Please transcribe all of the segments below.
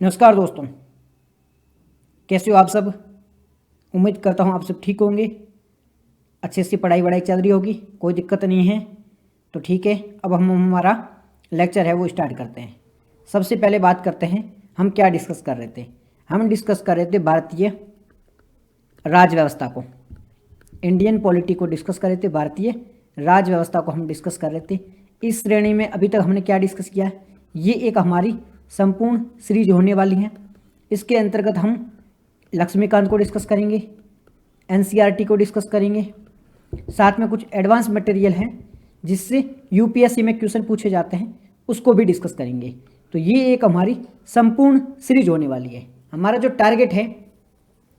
नमस्कार दोस्तों, कैसे हो आप सब। उम्मीद करता हूँ आप सब ठीक होंगे, अच्छे से पढ़ाई वढ़ाई चल रही होगी, कोई दिक्कत नहीं है। तो ठीक है, अब हम हमारा लेक्चर है वो स्टार्ट करते हैं। सबसे पहले बात करते हैं हम क्या डिस्कस कर रहे थे। हम डिस्कस कर रहे थे भारतीय राज व्यवस्था को, इंडियन पॉलिटी को डिस्कस कर रहे थे, भारतीय राज व्यवस्था को हम डिस्कस कर रहे थे। इस श्रेणी में अभी तक हमने क्या डिस्कस किया है, ये एक हमारी संपूर्ण सीरीज होने वाली है। इसके अंतर्गत हम लक्ष्मीकांत को डिस्कस करेंगे, एनसीईआरटी को डिस्कस करेंगे, साथ में कुछ एडवांस मटेरियल हैं जिससे यूपीएससी में क्वेश्चन पूछे जाते हैं, उसको भी डिस्कस करेंगे। तो ये एक हमारी संपूर्ण सीरीज होने वाली है। हमारा जो टारगेट है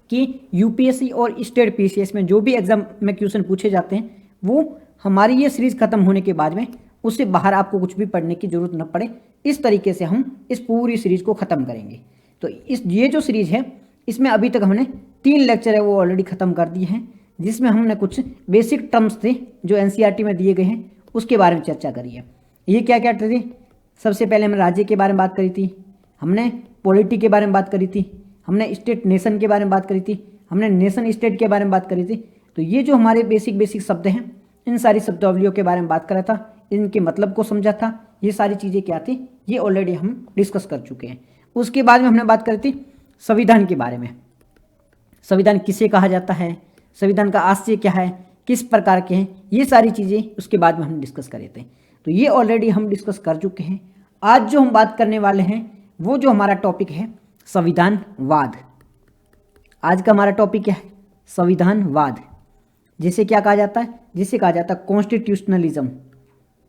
कि यूपीएससी और स्टेट पीसीएस में जो भी एग्जाम में क्वेश्चन पूछे जाते हैं वो हमारी ये सीरीज खत्म होने के बाद में उससे बाहर आपको कुछ भी पढ़ने की जरूरत न पड़े, इस तरीके से हम इस पूरी सीरीज को ख़त्म करेंगे। तो ये जो सीरीज है इसमें अभी तक हमने 3 लेक्चर है वो ऑलरेडी ख़त्म कर दिए हैं, जिसमें हमने कुछ बेसिक टर्म्स थे जो एनसीईआरटी में दिए गए हैं उसके बारे में चर्चा करी है। ये क्या क्या थे, सबसे पहले हमने राज्य के बारे में बात करी थी, हमने पॉलिटी के बारे में बात करी थी, हमने स्टेट नेशन के बारे में बात करी थी, हमने नेशन स्टेट के बारे में बात करी थी। तो ये जो हमारे बेसिक शब्द हैं इन सारी शब्दावलियों के बारे में बात करा था, इनके मतलब को समझा था। ये सारी चीज़ें क्या थी ये ऑलरेडी हम डिस्कस कर चुके हैं। उसके बाद में हमने बात करी थी संविधान के बारे में, संविधान किसे कहा जाता है, संविधान का आशय क्या है, किस प्रकार के हैं, ये सारी चीज़ें उसके बाद में हम डिस्कस करे थे। तो ये ऑलरेडी हम डिस्कस कर चुके हैं। आज जो हम बात करने वाले हैं वो जो हमारा टॉपिक है संविधानवाद। आज का हमारा टॉपिक क्या है, संविधानवाद, जिसे क्या कहा जाता है, जिसे कहा जाता है कॉन्स्टिट्यूशनलिज्म।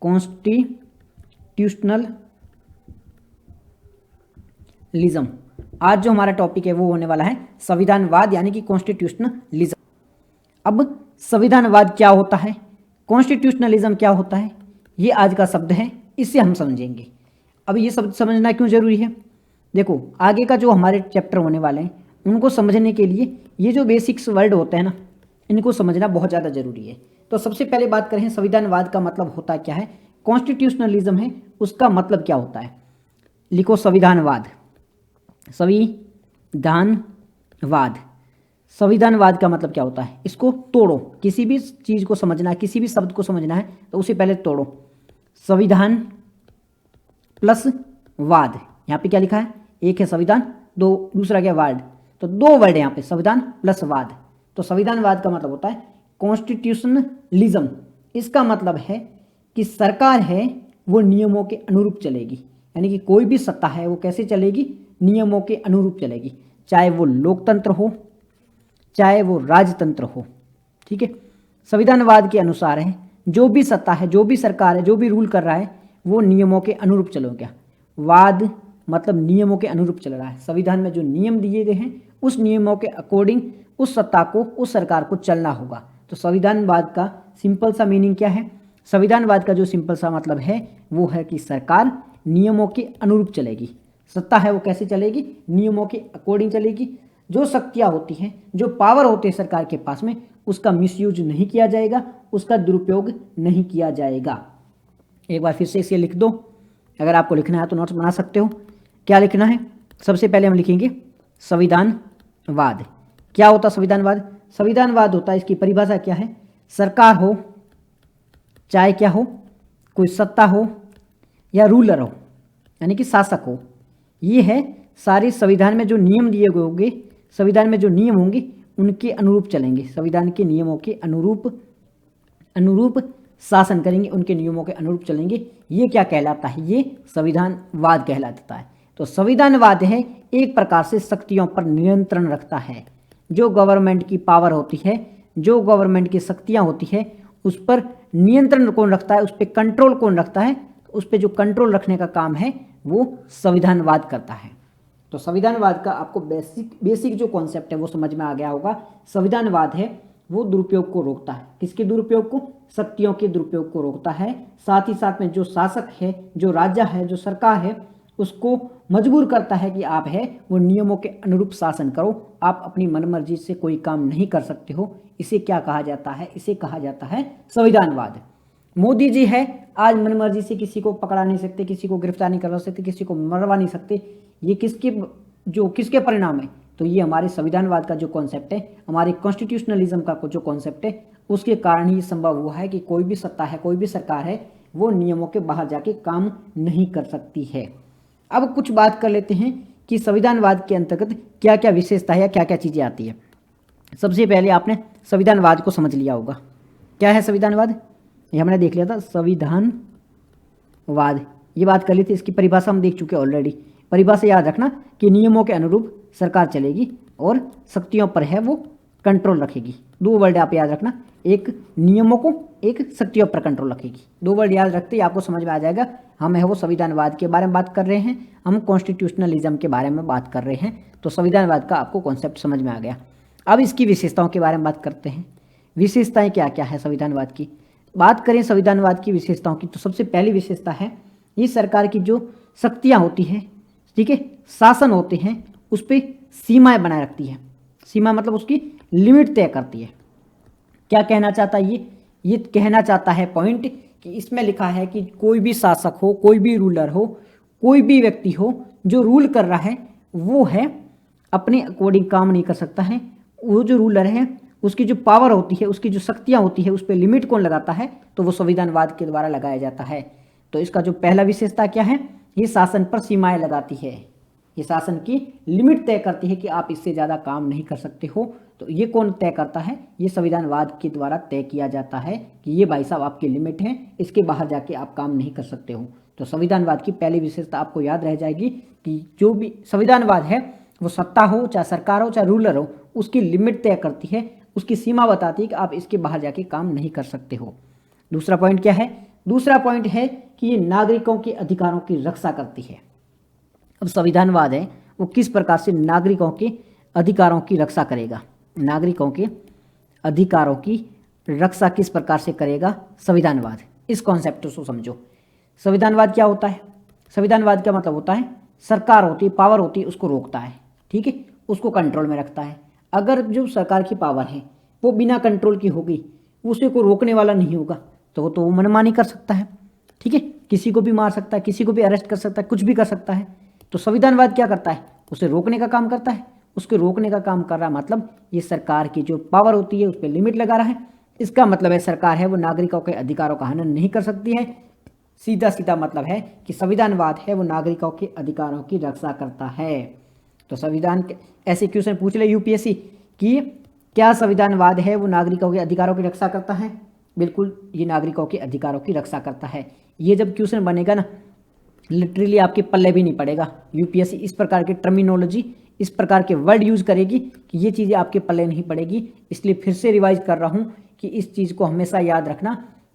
कॉन्स्टिट्यूशनलिज्म आज जो हमारा टॉपिक है वो होने वाला है संविधानवाद, यानी कि कॉन्स्टिट्यूशनलिज्म। अब संविधानवाद क्या होता है, कॉन्स्टिट्यूशनलिज्म क्या होता है, ये आज का शब्द है, इससे हम समझेंगे। अब ये शब्द समझना क्यों जरूरी है, देखो आगे का जो हमारे चैप्टर होने वाले हैं उनको समझने के लिए ये जो बेसिक्स वर्ड होते हैं ना, इनको समझना बहुत ज़्यादा जरूरी है। तो सबसे पहले बात करें संविधानवाद का मतलब होता क्या है, कॉन्स्टिट्यूशनलिज्म है उसका मतलब क्या होता है। लिखो संविधानवाद, संविधानवाद, संविधानवाद का मतलब क्या होता है, इसको तोड़ो। किसी भी चीज़ को समझना है, किसी भी शब्द को समझना है तो उसे पहले तोड़ो। संविधान प्लस वाद, यहाँ पे क्या लिखा है, एक है संविधान, दो दूसरा क्या वाद, तो 2 वर्ड है यहाँ पे, संविधान प्लस वाद। तो संविधानवाद का मतलब होता है कॉन्स्टिट्यूशनलिज्म। इसका मतलब है कि सरकार है वो नियमों के अनुरूप चलेगी, यानी कि कोई भी सत्ता है वो कैसे चलेगी, नियमों के अनुरूप चलेगी, चाहे वो लोकतंत्र हो चाहे वो राजतंत्र हो। ठीक है, संविधानवाद के अनुसार है जो भी सत्ता है, जो भी सरकार है, जो भी रूल कर रहा है वो नियमों के अनुरूप चलोगे। वाद मतलब नियमों के अनुरूप चल रहा है, संविधान में जो नियम दिए गए हैं उस नियमों के अकॉर्डिंग उस सत्ता को, उस सरकार को चलना होगा। तो संविधानवाद का सिंपल सा मीनिंग क्या है, संविधानवाद का जो सिंपल सा मतलब है वो है कि सरकार नियमों के अनुरूप चलेगी, सत्ता है वो कैसे चलेगी, नियमों के अकॉर्डिंग चलेगी। जो शक्तियाँ होती हैं, जो पावर होते हैं सरकार के पास में, उसका मिसयूज नहीं किया जाएगा, उसका दुरुपयोग नहीं किया जाएगा। एक बार फिर से इसे लिख दो, अगर आपको लिखना है तो नोट्स बना सकते हो। क्या लिखना है, सबसे पहले हम लिखेंगे संविधानवाद। क्या होता संविधानवाद, संविधानवाद होता है, इसकी परिभाषा क्या है, सरकार हो चाहे क्या हो, कोई सत्ता हो या रूलर हो यानी कि शासक हो, ये है सारे संविधान में जो नियम दिए गए होंगे, संविधान में जो नियम होंगे उनके अनुरूप चलेंगे, संविधान के नियमों के अनुरूप शासन करेंगे, उनके नियमों के अनुरूप चलेंगे। ये क्या कहलाता है, ये संविधानवाद कहलाता है। तो संविधानवाद है एक प्रकार से शक्तियों पर नियंत्रण रखता है। जो गवर्नमेंट की पावर होती है, जो गवर्नमेंट की शक्तियाँ होती है, उस पर नियंत्रण कौन रखता है, उस पर कंट्रोल कौन रखता है, उस पर जो कंट्रोल रखने का काम है वो संविधानवाद करता है। तो संविधानवाद का आपको बेसिक जो कॉन्सेप्ट है वो समझ में आ गया होगा। संविधानवाद है वो दुरुपयोग को रोकता है, किसके दुरुपयोग को, शक्तियों के दुरुपयोग को रोकता है। साथ ही साथ में जो शासक है, जो राजा है, जो सरकार है, उसको मजबूर करता है कि आप है वो नियमों के अनुरूप शासन करो, आप अपनी मनमर्जी से कोई काम नहीं कर सकते हो। इसे क्या कहा जाता है, इसे कहा जाता है संविधानवाद। मोदी जी है आज मनमर्जी से किसी को पकड़ा नहीं सकते, किसी को गिरफ्तार नहीं करवा सकते, किसी को मरवा नहीं सकते। ये किसके जो किसके परिणाम है, तो ये हमारे संविधानवाद का जो कॉन्सेप्ट है, हमारे कॉन्स्टिट्यूशनलिज्म का जो कॉन्सेप्ट है, उसके कारण ही संभव हुआ है कि कोई भी सत्ता है, कोई भी सरकार है, वो नियमों के बाहर जाके काम नहीं कर सकती है। अब कुछ बात कर लेते हैं कि संविधानवाद के अंतर्गत क्या क्या विशेषता है या क्या क्या चीज़ें आती है। सबसे पहले आपने संविधानवाद को समझ लिया होगा। क्या है संविधानवाद, ये हमने देख लिया था। संविधानवाद ये बात कर ली थी, इसकी परिभाषा हम देख चुके ऑलरेडी। परिभाषा याद रखना कि नियमों के अनुरूप सरकार चलेगी और शक्तियों पर है वो कंट्रोल रखेगी। दो वर्ड आप याद रखना, एक नियमों को, एक शक्तियों पर कंट्रोल रखेगी। दो वर्ड याद रखते ही आपको समझ में आ जाएगा हम है वो संविधानवाद के बारे में बात कर रहे हैं, हम कॉन्स्टिट्यूशनलिज्म के बारे में बात कर रहे हैं। तो संविधानवाद का आपको कॉन्सेप्ट समझ में आ गया। अब इसकी विशेषताओं के बारे में बात करते हैं। विशेषताएं क्या क्या है संविधानवाद की। बात करें संविधानवाद की विशेषताओं की, तो सबसे पहली विशेषता है ये सरकार की जो शक्तियाँ होती हैं, ठीक है, शासन होते हैं, उस पर सीमाएं बनाए रखती है। सीमा मतलब उसकी लिमिट तय करती है। क्या कहना चाहता है ये कहना चाहता है पॉइंट कि इसमें लिखा है कि कोई भी शासक हो, कोई भी रूलर हो, कोई भी व्यक्ति हो, जो रूल कर रहा है वो है अपने अकॉर्डिंग काम नहीं कर सकता है। वो जो रूलर है उसकी जो पावर होती है, उसकी जो शक्तियाँ होती है, उस पर लिमिट कौन लगाता है, तो वो संविधानवाद के द्वारा लगाया जाता है। तो इसका जो पहला विशेषता क्या है, ये शासन पर सीमाएं लगाती है, ये शासन की लिमिट तय करती है कि आप इससे ज़्यादा काम नहीं कर सकते हो। तो ये कौन तय करता है, ये संविधानवाद के द्वारा तय किया जाता है कि ये भाई साहब आपकी लिमिट है, इसके बाहर जाके आप काम नहीं कर सकते हो। तो संविधानवाद की पहली विशेषता आपको याद रह जाएगी कि जो भी संविधानवाद है वो सत्ता हो, चाहे सरकार हो, चाहे रूलर हो, उसकी लिमिट तय करती है, उसकी सीमा बताती है कि आप इसके बाहर जाके काम नहीं कर सकते हो। दूसरा पॉइंट क्या है, दूसरा पॉइंट है कि ये नागरिकों के अधिकारों की रक्षा करती है। अब संविधानवाद है वो किस प्रकार से नागरिकों के अधिकारों की रक्षा करेगा, नागरिकों के अधिकारों की रक्षा किस प्रकार से करेगा संविधानवाद, इस कॉन्सेप्ट को समझो। संविधानवाद क्या होता है, संविधानवाद का मतलब होता है सरकार होती है, पावर होती है, उसको रोकता है, ठीक है, उसको कंट्रोल में रखता है। अगर जो सरकार की पावर है वो बिना कंट्रोल की होगी, उसे को रोकने वाला नहीं होगा, तो वो मनमानी कर सकता है, ठीक है, किसी को भी मार सकता है, किसी को भी अरेस्ट कर सकता है, कुछ भी कर सकता है। तो संविधानवाद क्या करता है, उसे रोकने का काम करता है। उसके रोकने का काम कर रहा है मतलब ये सरकार की जो पावर होती है उस पर लिमिट लगा रहा है। इसका मतलब है सरकार है वो नागरिकों के अधिकारों का हनन नहीं कर सकती है। सीधा सीधा मतलब है कि संविधानवाद है वो नागरिकों के अधिकारों की रक्षा करता है। तो संविधान के ऐसे क्वेश्चन पूछ ले यूपीएससी कि क्या संविधानवाद है वो नागरिकों के अधिकारों की रक्षा करता है, बिल्कुल ये नागरिकों के अधिकारों की रक्षा करता है। ये जब क्वेश्चन बनेगा ना, लिटरली आपके पल्ले भी नहीं पड़ेगा। यूपीएससी इस प्रकार की टर्मिनोलॉजी, इस प्रकार के वर्ड यूज करेगी कि ये चीज़ें आपके पल्ले नहीं पड़ेगी। इसलिए फिर से रिवाइज कर रहा हूँ कि इस चीज़ को हमेशा याद रखना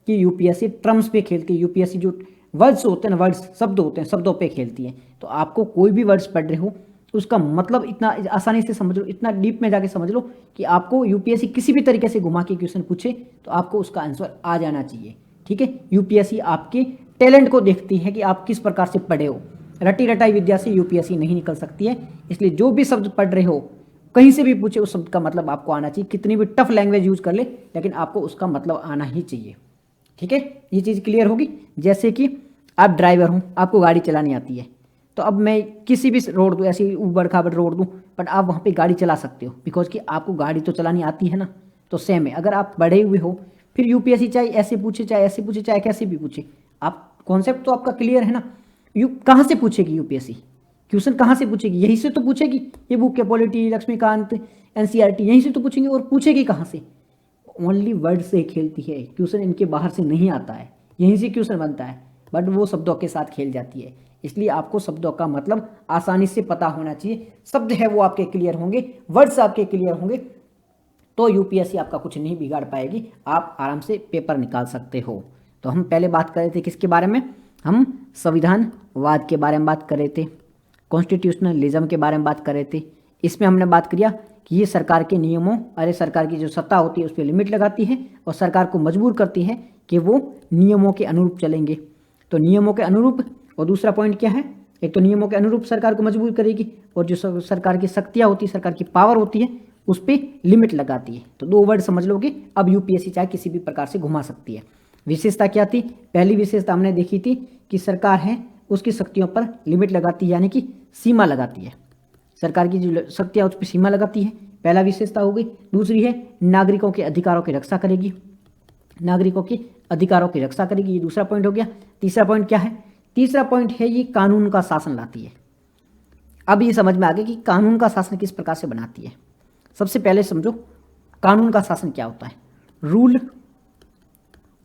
कि यूपीएससी टर्म्स पे खेलती है। यूपीएससी जो वर्ड्स होते हैं ना, वर्ड्स शब्द होते हैं, शब्दों पे खेलती है। तो आपको कोई भी वर्ड्स पढ़ रहे हो उसका मतलब इतना आसानी से समझ लो, इतना डीप में जाके समझ लो कि आपको यूपीएससी किसी भी तरीके से घुमा के क्वेश्चन पूछे तो आपको उसका आंसर आ जाना चाहिए, ठीक है। यूपीएससी आपके टैलेंट को देखती है कि आप किस प्रकार से पढ़े हो। रटी रटाई विद्या से यूपीएससी नहीं निकल सकती है। इसलिए जो भी शब्द पढ़ रहे हो कहीं से भी पूछे उस शब्द का मतलब आपको आना चाहिए। कितनी भी टफ लैंग्वेज यूज कर ले लेकिन आपको उसका मतलब आना ही चाहिए, ठीक है। ये चीज़ क्लियर होगी। जैसे कि आप ड्राइवर हूँ, आपको गाड़ी चलानी आती है, तो अब मैं किसी भी रोड दूँ, ऐसी ऊबड़ खाबड़ रोड दूँ, बट आप वहाँ पे गाड़ी चला सकते हो बिकॉज कि आपको गाड़ी तो चलानी आती है ना। तो सेम है, अगर आप बढ़े हुए हो फिर यूपीएससी चाहे ऐसे पूछे, चाहे ऐसे पूछे, चाहे कैसे भी पूछे, आप कॉन्सेप्ट तो आपका क्लियर है ना। कहाँ से पूछेगी यूपीएससी क्वेश्चन, कहाँ से पूछेगी, यहीं से तो पूछेगी। ये बुक के पॉलिटी, लक्ष्मीकांत, एनसीईआरटी, यहीं से तो पूछेंगे। और पूछेगी कहाँ से, ओनली वर्ड से खेलती है। क्वेश्चन इनके बाहर से नहीं आता है, यहीं से क्वेश्चन बनता है, बट वो शब्दों के साथ खेल जाती है। इसलिए आपको शब्दों का मतलब आसानी से पता होना चाहिए। शब्द है वो आपके क्लियर होंगे, वर्ड्स आपके क्लियर होंगे, तो यूपीएससी आपका कुछ नहीं बिगाड़ पाएगी, आप आराम से पेपर निकाल सकते हो। तो हम पहले बात कर रहे थे किसके बारे में, हम संविधानवाद के बारे में बात कर रहे थे, कॉन्स्टिट्यूशनलिज्म के बारे में बात कर रहे थे। इसमें हमने बात किया कि ये सरकार के नियमों, अरे सरकार की जो सत्ता होती है उस पर लिमिट लगाती है और सरकार को मजबूर करती है कि वो नियमों के अनुरूप चलेंगे। तो नियमों के अनुरूप, और दूसरा पॉइंट क्या है, एक तो नियमों के अनुरूप सरकार को मजबूर करेगी, और जो सरकार की शक्तियाँ होती है, सरकार की पावर होती है, उस पर लिमिट लगाती है। तो दो वर्ड समझ लोगे, अब यूपीएससी चाहे किसी भी प्रकार से घुमा सकती है। विशेषता क्या थी, पहली विशेषता हमने देखी थी कि सरकार है उसकी शक्तियों पर लिमिट लगाती है, यानी कि सीमा लगाती है। सरकार की जो शक्तियाँ उस पर सीमा लगाती है, पहला विशेषता हो गई। दूसरी है नागरिकों के अधिकारों की रक्षा करेगी, नागरिकों के अधिकारों की रक्षा करेगी, ये दूसरा पॉइंट हो गया। तीसरा पॉइंट क्या है? तीसरा पॉइंट है ये कानून का शासन लाती है। अब ये समझ में आ गया कि कानून का शासन किस प्रकार से बनाती है। सबसे पहले समझो कानून का शासन क्या होता है। रूल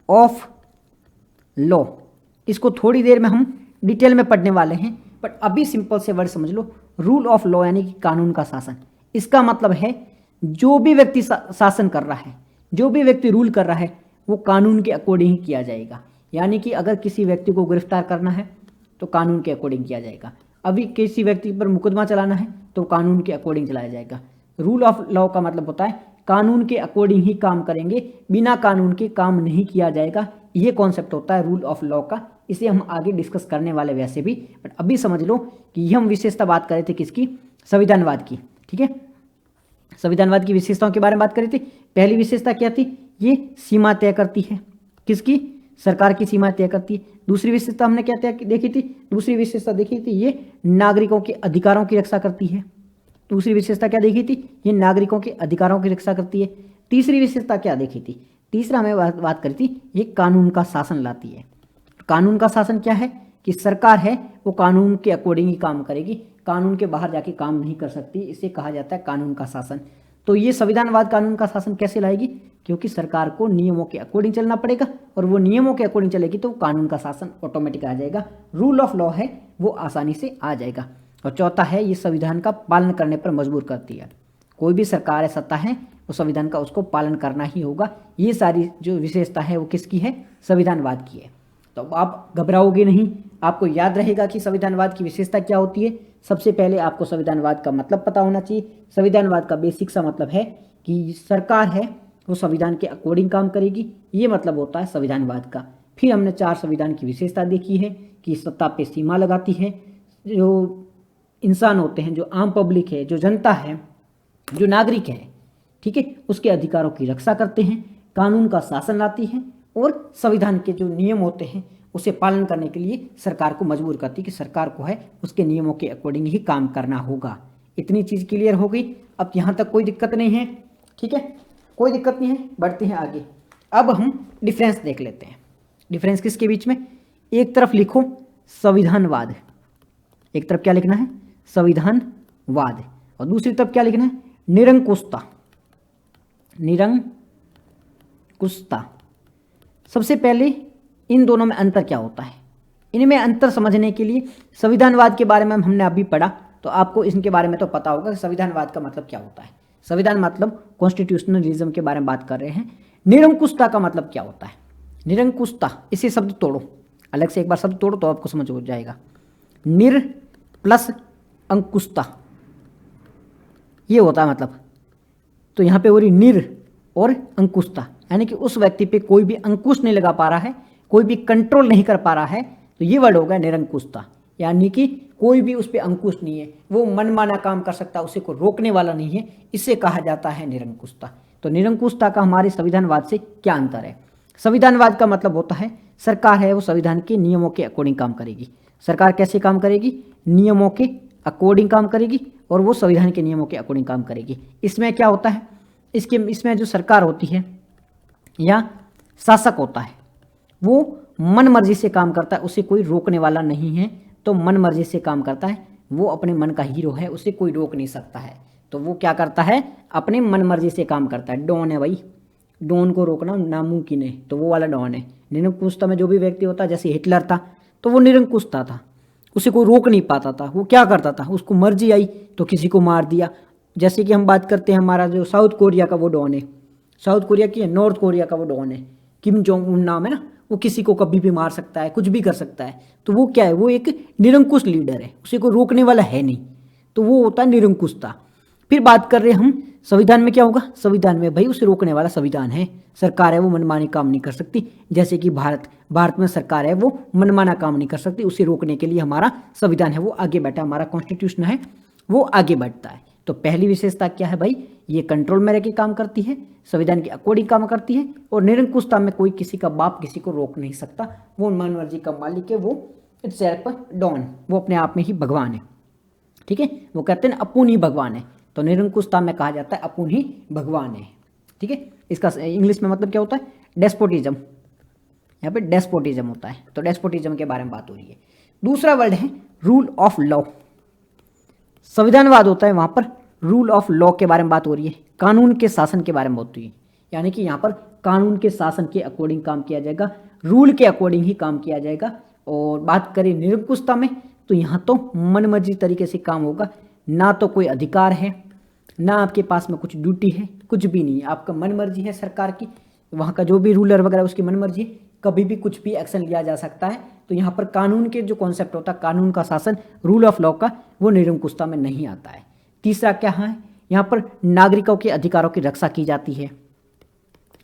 ऑफ लॉ, इसको थोड़ी देर में हम डिटेल में पढ़ने वाले हैं, बट अभी सिंपल से वर्ड समझ लो। रूल ऑफ लॉ यानी कि कानून का शासन। इसका मतलब है जो भी व्यक्ति शासन कर रहा है, जो भी व्यक्ति रूल कर रहा है, वो कानून के अकॉर्डिंग ही किया जाएगा। यानी कि अगर किसी व्यक्ति को गिरफ्तार करना है तो कानून के अकॉर्डिंग किया जाएगा। अभी किसी व्यक्ति पर मुकदमा चलाना है तो कानून के अकॉर्डिंग चलाया जाएगा। रूल ऑफ लॉ का मतलब होता है कानून के अकॉर्डिंग ही काम करेंगे, बिना कानून के काम नहीं किया जाएगा। ये कॉन्सेप्ट होता है रूल ऑफ लॉ का। इसे हम आगे डिस्कस करने वाले वैसे भी, बट अभी समझ लो कि ये हम विशेषता बात कर रहे थे किसकी? संविधानवाद की। ठीक है, संविधानवाद की विशेषताओं के बारे में बात करी थी। पहली विशेषता क्या थी? ये सीमा तय करती है। किसकी? सरकार की सीमा तय करती है। दूसरी विशेषता हमने क्या तय देखी थी? दूसरी विशेषता देखी थी ये नागरिकों के अधिकारों की रक्षा करती है। दूसरी विशेषता क्या देखी थी? ये नागरिकों के अधिकारों की रक्षा करती है। तीसरी विशेषता क्या देखी थी? तीसरा हमें बात करी थी ये कानून का शासन लाती है। कानून का शासन क्या है? कि सरकार है वो कानून के अकॉर्डिंग ही काम करेगी, कानून के बाहर जाके काम नहीं कर सकती। इसे कहा जाता है कानून का शासन। तो ये संविधानवाद कानून का शासन कैसे लाएगी? क्योंकि सरकार को नियमों के अकॉर्डिंग चलना पड़ेगा, और वो नियमों के अकॉर्डिंग चलेगी तो कानून का शासन ऑटोमेटिक आ जाएगा। रूल ऑफ लॉ है वो आसानी से आ जाएगा। और चौथा है ये संविधान का पालन करने पर मजबूर करती है। कोई भी सरकार है, सत्ता है, वो संविधान का उसको पालन करना ही होगा। ये सारी जो विशेषता है वो किसकी है? संविधानवाद की है। तो आप घबराओगे नहीं, आपको याद रहेगा कि संविधानवाद की विशेषता क्या होती है। सबसे पहले आपको संविधानवाद का मतलब पता होना चाहिए। संविधानवाद का बेसिक सा मतलब है कि सरकार है वो संविधान के अकॉर्डिंग काम करेगी, ये मतलब होता है संविधानवाद का। फिर हमने 4 संविधान की विशेषता देखी है कि सत्ता पे सीमा लगाती है। जो इंसान होते हैं, जो आम पब्लिक है, जो जनता है, जो नागरिक है, ठीक है, उसके अधिकारों की रक्षा करते हैं, कानून का शासन लाती है, और संविधान के जो नियम होते हैं उसे पालन करने के लिए सरकार को मजबूर करती है कि सरकार को है उसके नियमों के अकॉर्डिंग ही काम करना होगा। इतनी चीज़ क्लियर हो गई। अब यहाँ तक कोई दिक्कत नहीं है? ठीक है, कोई दिक्कत नहीं है। बढ़ते हैं आगे। अब हम डिफरेंस देख लेते हैं। डिफरेंस किसके बीच में? एक तरफ लिखो संविधानवाद, एक तरफ क्या लिखना है? संविधानवाद, और दूसरी तरफ क्या लिखना है? निरंकुशता। निरंकुशता। सबसे पहले इन दोनों में अंतर क्या होता है? इनमें अंतर समझने के लिए संविधानवाद के बारे में हमने अभी पढ़ा, तो आपको इनके बारे में तो पता होगा कि संविधानवाद का मतलब क्या होता है। संविधान मतलब कॉन्स्टिट्यूशनलिज्म के बारे में बात कर रहे हैं। निरंकुशता का मतलब क्या होता है? निरंकुशता, इसे शब्द तोड़ो, अलग से एक बार शब्द तोड़ो तो आपको समझ हो जाएगा। निर प्लस अंकुशता, ये होता है मतलब। तो यहाँ पे हो रही निर और अंकुशता, यानी कि उस व्यक्ति पे कोई भी अंकुश नहीं लगा पा रहा है, कोई भी कंट्रोल नहीं कर पा रहा है, तो ये वर्ड होगा निरंकुशता। यानी कि कोई भी उस पर अंकुश नहीं है, वो मनमाना काम कर सकता है, उसे को रोकने वाला नहीं है, इसे कहा जाता है निरंकुशता। तो निरंकुशता का हमारे संविधानवाद से क्या अंतर है? संविधानवाद का मतलब होता है सरकार है वो संविधान के नियमों के अकॉर्डिंग काम करेगी। सरकार कैसे काम करेगी? नियमों के अकॉर्डिंग काम करेगी, और वो संविधान के नियमों के अकॉर्डिंग काम करेगी। इसमें क्या होता है? इसमें जो सरकार होती है या शासक होता है वो मन मर्जी से काम करता है, उसे कोई रोकने वाला नहीं है, तो मन मर्जी से काम करता है। वो अपने मन का हीरो है, उसे कोई रोक नहीं सकता है, तो वो क्या करता है? अपने मन मर्जी से काम करता है। डॉन है भाई, डॉन को रोकना नामुमकिन है, तो वो वाला डॉन है। निरंकुशता में जो भी व्यक्ति होता है, जैसे हिटलर था तो वो निरंकुशता था, उसे कोई रोक नहीं पाता था। वो क्या करता था? उसको मर्जी आई तो किसी को मार दिया। जैसे कि हम बात करते हैं हमारा जो साउथ कोरिया का वो डॉन है, साउथ कोरिया की, नॉर्थ कोरिया का वो डॉन है, किम जोंग उन नाम है ना, वो किसी को कभी भी मार सकता है, कुछ भी कर सकता है। तो वो क्या है? वो एक निरंकुश लीडर है, उसे कोई रोकने वाला है नहीं, तो वो होता है निरंकुशता। फिर बात कर रहे हम संविधान में क्या होगा? संविधान में भाई उसे रोकने वाला संविधान है, सरकार है वो मनमानी काम नहीं कर सकती। जैसे कि भारत में सरकार है वो मनमाना काम नहीं कर सकती, उसे रोकने के लिए हमारा संविधान है वो आगे बैठा, हमारा कॉन्स्टिट्यूशन है वो आगे बढ़ता है। तो पहली विशेषता क्या है भाई? ये कंट्रोल में रह के काम करती है, संविधान के अकॉर्डिंग काम करती है, और निरंकुशता में कोई किसी का बाप किसी को रोक नहीं सकता, वो मन मर्जी का मालिक है, वो इट्सेल्फ डॉन, वो अपने आप में ही भगवान है। ठीक है, वो कहते हैं अपुन ही भगवान है, तो निरंकुशता में कहा जाता है अपुन ही भगवान है। ठीक है, इसका इंग्लिश में मतलब क्या होता है, डेस्पोटिज्म, यहाँ पे डेस्पोटिज्म होता है, तो डेस्पोटिज्म के बारे में बात हो रही है। दूसरा वर्ड है रूल ऑफ लॉ, संविधानवाद होता है, वहाँ पर रूल ऑफ लॉ के बारे में बात हो रही है, कानून के शासन के बारे में बात हुई है, यानी कि यहाँ पर कानून के शासन के अकॉर्डिंग काम किया जाएगा, रूल के अकॉर्डिंग ही काम किया जाएगा। और बात करें निरंकुशता में, तो यहाँ तो मनमर्जी तरीके से काम होगा, ना तो कोई अधिकार है, ना आपके पास में कुछ ड्यूटी है, कुछ भी नहीं है, आपका मनमर्जी है सरकार की, वहाँ का जो भी रूलर वगैरह उसकी मनमर्जी है, कभी भी कुछ भी एक्शन लिया जा सकता है। तो यहाँ पर कानून के जो कॉन्सेप्ट होता है, कानून का शासन, रूल ऑफ लॉ का, वो निरंकुशता में नहीं आता है। तीसरा क्या है, यहाँ पर नागरिकों के अधिकारों की रक्षा की जाती है,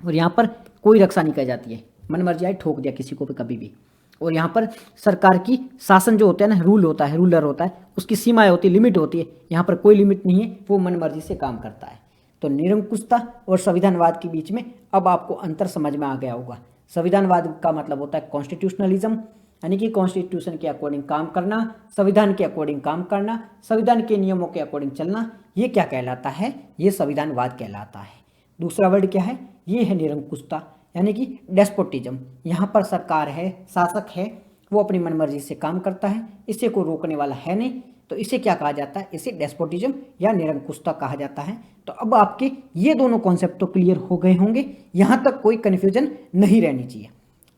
और यहाँ पर कोई रक्षा नहीं की जाती है, मनमर्जी आई ठोक दिया किसी को भी कभी भी। और यहाँ पर सरकार की शासन जो होता है ना, रूल होता है, रूलर होता है, उसकी सीमाएं होती है, लिमिट होती है, यहाँ पर कोई लिमिट नहीं है, वो मनमर्जी से काम करता है। तो निरंकुशता और संविधानवाद के बीच में अब आपको अंतर समझ में आ गया होगा। संविधानवाद का मतलब होता है कॉन्स्टिट्यूशनलिज्म, यानी कि कॉन्स्टिट्यूशन के अकॉर्डिंग काम करना, संविधान के अकॉर्डिंग काम करना, संविधान के नियमों के अकॉर्डिंग चलना, ये क्या कहलाता है, ये संविधानवाद कहलाता है। दूसरा वर्ड क्या है, ये है निरंकुशता, यानी कि डेस्पोटिज्म, यहाँ पर सरकार है, शासक है, वो अपनी मनमर्जी से काम करता है, इसे कोई रोकने वाला है नहीं, तो इसे क्या कहा जाता है, इसे डेस्पोटिज्म या निरंकुशता कहा जाता है। तो अब आपके ये दोनों कॉन्सेप्ट तो क्लियर हो गए होंगे, यहाँ तक कोई कन्फ्यूजन नहीं रहनी चाहिए।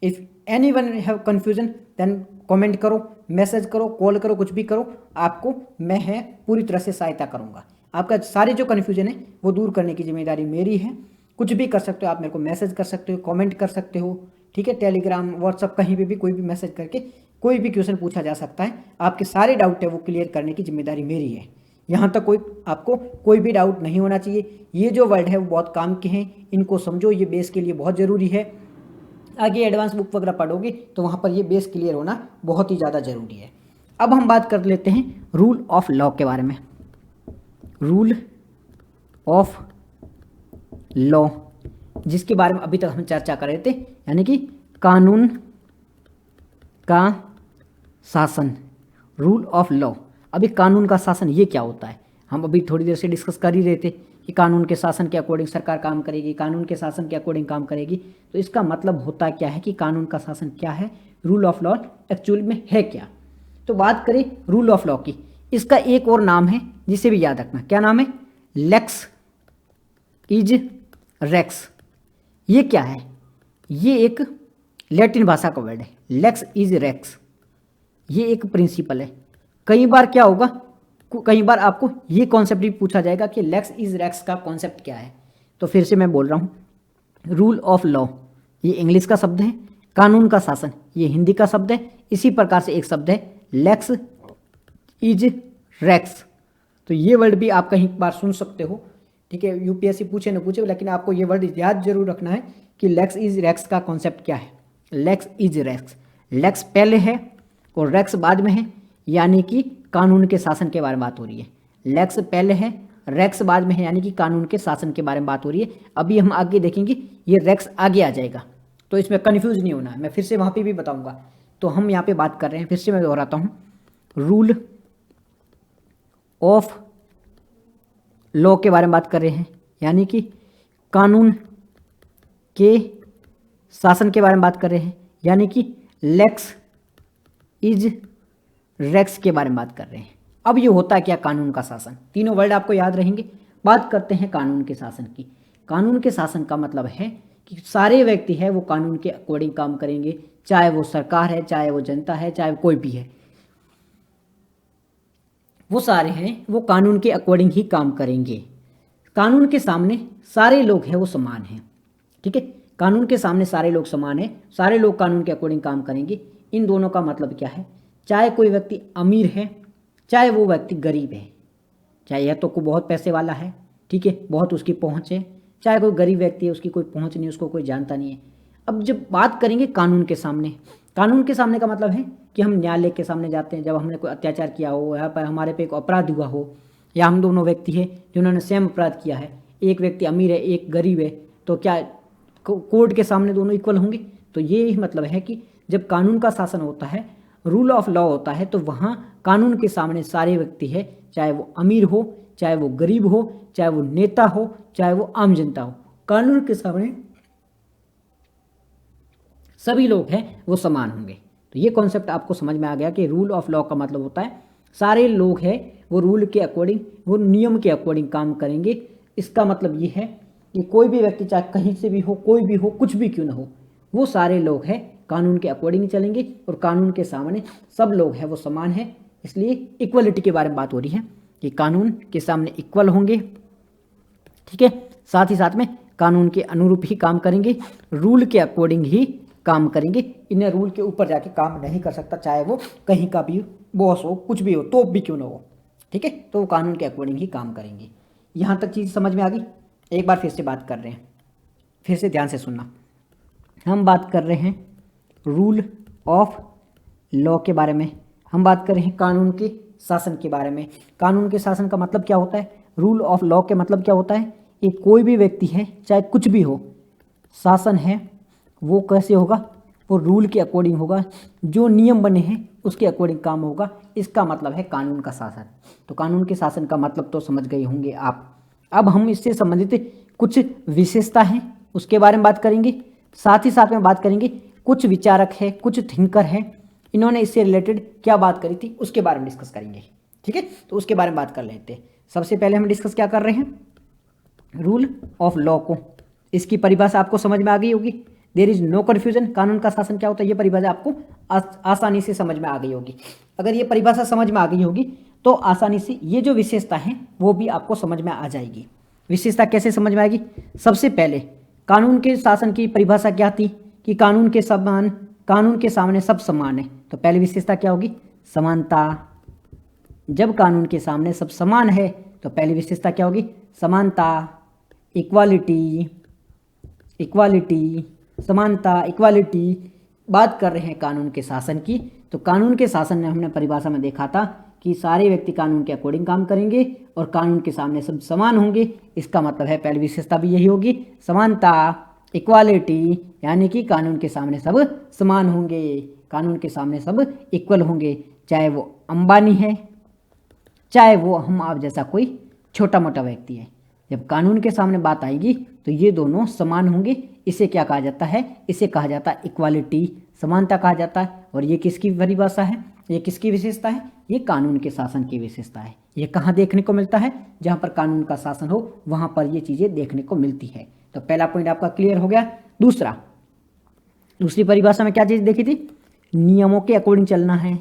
If anyone have confusion then comment करो, मैसेज करो, कॉल करो, कुछ भी करो, आपको मैं है पूरी तरह से सहायता करूँगा। आपका सारे जो कन्फ्यूजन है वो दूर करने की जिम्मेदारी मेरी है। कुछ भी कर सकते हो आप, मेरे को मैसेज कर सकते हो, कमेंट कर सकते हो, ठीक है, टेलीग्राम, व्हाट्सअप, कहीं पे भी कोई भी मैसेज करके कोई भी क्वेश्चन पूछा जा सकता है। आपके सारे डाउट है वो क्लियर करने की जिम्मेदारी मेरी है। यहाँ तक आपको कोई भी डाउट नहीं होना चाहिए। ये जो वर्ड है वो बहुत काम के हैं, इनको समझो, ये बेस के लिए बहुत ज़रूरी है। आगे एडवांस बुक वगैरह पढ़ोगे तो वहाँ पर ये बेस क्लियर होना बहुत ही ज़्यादा ज़रूरी है। अब हम बात कर लेते हैं रूल ऑफ लॉ के बारे में। रूल ऑफ लॉ, जिसके बारे में अभी तक हम चर्चा कर रहे थे, यानी कि कानून का शासन, रूल ऑफ लॉ। अभी कानून का शासन ये क्या होता है, हम अभी थोड़ी देर से डिस्कस कर ही रहे थे कि कानून के शासन के अकॉर्डिंग सरकार काम करेगी, कानून के शासन के अकॉर्डिंग काम करेगी। तो इसका मतलब होता क्या है कि कानून का शासन क्या है, रूल ऑफ लॉ एक्चुअल में है क्या। तो बात करें रूल ऑफ लॉ की, इसका एक और नाम है जिसे भी याद रखना, क्या नाम है, लेक्स इज रेक्स। ये क्या है, ये एक लैटिन भाषा का वर्ड है, लेक्स इज रेक्स। ये एक प्रिंसिपल है। कई बार क्या होगा, कई बार आपको ये कॉन्सेप्ट भी पूछा जाएगा कि लेक्स इज रेक्स का कॉन्सेप्ट क्या है। तो फिर से मैं बोल रहा हूँ, रूल ऑफ लॉ ये इंग्लिश का शब्द है, कानून का शासन ये हिंदी का शब्द है, इसी प्रकार से एक शब्द है लेक्स इज रेक्स। तो ये वर्ड भी आप कहीं बार सुन सकते हो, ठीक है, यूपीएससी पूछे न पूछे, लेकिन आपको ये वर्ड याद जरूर रखना है कि लेक्स इज रेक्स का कॉन्सेप्ट क्या है। लेक्स इज रेक्स, लेक्स पहले है और रेक्स बाद में है, यानी कि कानून के शासन के बारे में बात हो रही है। लेक्स पहले है, रेक्स बाद में है, यानी कि कानून के शासन के बारे में बात हो रही है। अभी हम आगे देखेंगे ये रेक्स आगे आ जाएगा, तो इसमें कन्फ्यूज नहीं होना है, मैं फिर से वहाँ पे भी बताऊँगा। तो हम यहाँ पे बात कर रहे हैं, फिर से मैं दोहराता हूँ, रूल ऑफ लॉ के बारे में बात कर रहे हैं, यानी कि कानून के शासन के बारे में बात कर रहे हैं, यानी कि लेक्स इज रेक्स के बारे में बात कर रहे हैं। अब ये होता है क्या, कानून का शासन, तीनों वर्ड आपको याद रहेंगे। बात करते हैं कानून के शासन की। कानून के शासन का मतलब है कि सारे व्यक्ति है वो कानून के अकॉर्डिंग काम करेंगे, चाहे वो सरकार है, चाहे वो जनता है, चाहे कोई भी है, वो सारे हैं वो कानून के अकॉर्डिंग ही काम करेंगे। कानून के सामने सारे लोग हैं वो समान हैं, ठीक है, कानून के सामने सारे लोग समान हैं, सारे लोग कानून के अकॉर्डिंग काम करेंगे। इन दोनों का मतलब क्या है, चाहे कोई व्यक्ति अमीर है, चाहे वो व्यक्ति गरीब है, चाहे यह तो कोई बहुत पैसे वाला है, ठीक है, बहुत उसकी पहुंच है, चाहे कोई गरीब व्यक्ति है, उसकी कोई पहुंच नहीं, उसको कोई जानता नहीं है। अब जब बात करेंगे कानून के सामने, कानून के सामने का मतलब है कि हम न्यायालय के सामने जाते हैं जब हमने कोई अत्याचार किया हो, यहाँ पर हमारे पे एक अपराध हुआ हो, या हम दोनों व्यक्ति हैं जिन्होंने सेम अपराध किया है, एक व्यक्ति अमीर है एक गरीब है, तो क्या कोर्ट के सामने दोनों इक्वल होंगे। तो ये ही मतलब है कि जब कानून का शासन होता है, रूल ऑफ लॉ होता है, तो वहाँ कानून के सामने सारे व्यक्ति है चाहे वो अमीर हो, चाहे वो गरीब हो, चाहे वो नेता हो, चाहे वो आम जनता हो, कानून के सामने सभी लोग हैं वो समान होंगे। तो ये कॉन्सेप्ट आपको समझ में आ गया कि रूल ऑफ लॉ का मतलब होता है सारे लोग हैं वो रूल के अकॉर्डिंग, वो नियम के अकॉर्डिंग काम करेंगे। इसका मतलब ये है कि कोई भी व्यक्ति चाहे कहीं से भी हो, कोई भी हो, कुछ भी क्यों ना हो, वो सारे लोग हैं कानून के अकॉर्डिंग चलेंगे और कानून के सामने सब लोग हैं वो समान है। इसलिए इक्वलिटी के बारे में बात हो रही है कि कानून के सामने इक्वल होंगे, ठीक है। साथ ही साथ में कानून के अनुरूप ही काम करेंगे, रूल के अकॉर्डिंग ही काम करेंगे। इन्हें रूल के ऊपर जाके काम नहीं कर सकता, चाहे वो कहीं का भी बॉस हो, कुछ भी हो, तो भी क्यों ना हो, ठीक है। तो वो कानून के अकॉर्डिंग ही काम करेंगे। यहाँ तक चीज़ समझ में आ गई। एक बार फिर से बात कर रहे हैं, फिर से ध्यान से सुनना। हम बात कर रहे हैं रूल ऑफ लॉ के बारे में, हम बात कर रहे हैं कानून के शासन के बारे में। कानून के शासन का मतलब क्या होता है, रूल ऑफ लॉ के मतलब क्या होता है, ये कोई भी व्यक्ति है चाहे कुछ भी हो, शासन है वो कैसे होगा, वो रूल के अकॉर्डिंग होगा, जो नियम बने हैं उसके अकॉर्डिंग काम होगा। इसका मतलब है कानून का शासन। तो कानून के शासन का मतलब तो समझ गए होंगे आप। अब हम इससे संबंधित कुछ विशेषता हैं उसके बारे में बात करेंगे, साथ ही साथ में बात करेंगे कुछ विचारक है, कुछ थिंकर है, इन्होंने इससे रिलेटेड क्या बात करी थी उसके बारे में डिस्कस करेंगे, ठीक है। तो उसके बारे में बात कर लेते हैं। सबसे पहले हम डिस्कस क्या कर रहे हैं, रूल ऑफ लॉ को। इसकी परिभाषा आपको समझ में आ गई होगी। There is no confusion. कानून का शासन क्या होता है, ये परिभाषा आपको आसानी से समझ में आ गई होगी। अगर ये परिभाषा समझ में आ गई होगी तो आसानी से ये जो विशेषता है वो भी आपको समझ में आ जाएगी। विशेषता कैसे समझ में आएगी, सबसे पहले कानून के शासन की परिभाषा क्या थी कि कानून के सामने सब समान है। तो पहली विशेषता क्या होगी, समानता। जब कानून के सामने सब समान है तो पहली विशेषता क्या होगी, समानता, इक्वालिटी, समानता, इक्वालिटी। बात कर रहे हैं कानून के शासन की, तो कानून के शासन ने हमने परिभाषा में देखा था कि सारे व्यक्ति कानून के अकॉर्डिंग काम करेंगे और कानून के सामने सब समान होंगे। इसका मतलब है पहली विशेषता भी यही होगी, समानता, इक्वालिटी, यानी कि कानून के सामने सब समान होंगे, कानून के सामने सब इक्वल होंगे, चाहे वो अंबानी है, चाहे वो हम आप जैसा कोई छोटा मोटा व्यक्ति है। जब कानून के सामने बात आएगी तो ये दोनों समान होंगे। इसे क्या कहा जाता है, इसे कहा जाता है इक्वालिटी, समानता कहा जाता है। और ये किसकी परिभाषा है, ये किसकी विशेषता है, ये कानून के शासन की विशेषता है। ये कहाँ देखने को मिलता है, जहाँ पर कानून का शासन हो वहाँ पर ये चीज़ें देखने को मिलती है। तो पहला पॉइंट आपका क्लियर हो गया। दूसरी परिभाषा में क्या चीज़ देखी थी, नियमों के अकॉर्डिंग चलना है,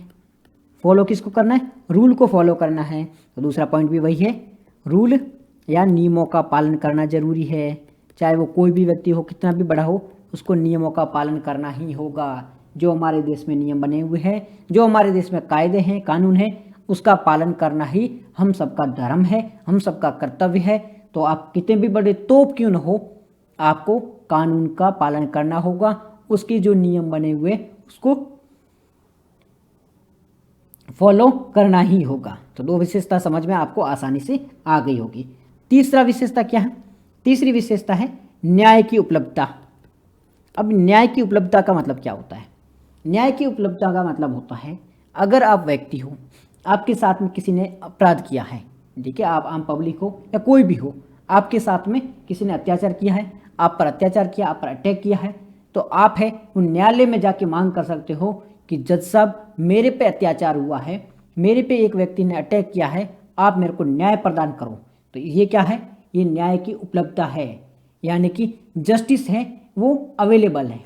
फॉलो किसको करना है, रूल को फॉलो करना है। तो दूसरा पॉइंट भी वही है, रूल या नियमों का पालन करना जरूरी है। चाहे वो कोई भी व्यक्ति हो, कितना भी बड़ा हो, उसको नियमों का पालन करना ही होगा। जो हमारे देश में नियम बने हुए हैं, जो हमारे देश में कायदे हैं, कानून है, उसका पालन करना ही हम सबका धर्म है, हम सबका कर्तव्य है। तो आप कितने भी बड़े तोप क्यों न हो, आपको कानून का पालन करना होगा, उसके जो नियम बने हुए उसको फॉलो करना ही होगा। तो दो विशेषता समझ में आपको आसानी से आ गई होगी। तीसरा विशेषता क्या है, तीसरी विशेषता है न्याय की उपलब्धता। अब न्याय की उपलब्धता का मतलब क्या होता है, न्याय की उपलब्धता का मतलब होता है अगर आप व्यक्ति हो, आपके साथ में किसी ने अपराध किया है, ठीक है, आप आम पब्लिक हो या कोई भी हो, आपके साथ में किसी ने अत्याचार किया है, आप पर अत्याचार किया, आप पर अटैक किया है, तो आप है वो न्यायालय में जाके मांग कर सकते हो कि जज साहब मेरे पे अत्याचार हुआ है, मेरे पे एक व्यक्ति ने अटैक किया है, आप मेरे को न्याय प्रदान करो। तो ये क्या है, ये न्याय की उपलब्धता है, यानी कि जस्टिस है वो अवेलेबल है।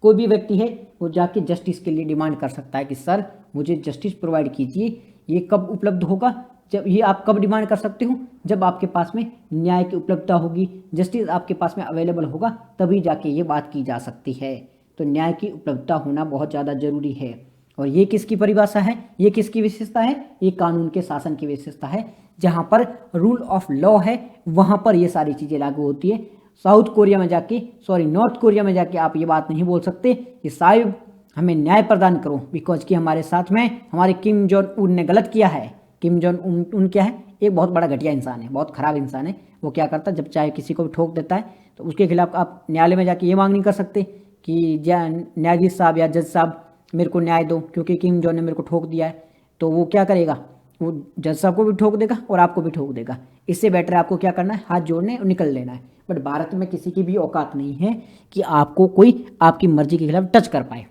कोई भी व्यक्ति है वो जाके जस्टिस के लिए डिमांड कर सकता है कि सर मुझे जस्टिस प्रोवाइड कीजिए। ये कब उपलब्ध होगा, जब ये आप कब डिमांड कर सकते हो, जब आपके पास में न्याय की उपलब्धता होगी, जस्टिस आपके पास में अवेलेबल होगा, तभी जाके ये बात की जा सकती है। तो न्याय की उपलब्धता होना बहुत ज़्यादा जरूरी है। और ये किसकी परिभाषा है, ये किसकी विशेषता है, ये कानून के शासन की विशेषता है। जहाँ पर रूल ऑफ लॉ है वहाँ पर ये सारी चीज़ें लागू होती है। नॉर्थ कोरिया में जाके आप ये बात नहीं बोल सकते कि साहिब हमें न्याय प्रदान करो, बिकॉज कि हमारे साथ में हमारे किम जोंग उन ने गलत किया है। किम जोंग उन क्या है, एक बहुत बड़ा घटिया इंसान है, बहुत खराब इंसान है। वो क्या करता है, जब चाहे किसी को भी ठोक देता है, तो उसके खिलाफ आप न्यायालय में जाके ये मांग नहीं कर सकते कि न्यायाधीश साहब या जज साहब मेरे को न्याय दो, क्योंकि किम जोंग ने मेरे को ठोक दिया है। तो वो क्या करेगा, वो जज साहब को भी ठोक देगा और आपको भी ठोक देगा। इससे बेटर आपको क्या करना है, हाथ जोड़ने और निकल लेना है। बट भारत में किसी की भी औकात नहीं है कि आपको कोई आपकी मर्जी के खिलाफ टच कर पाए।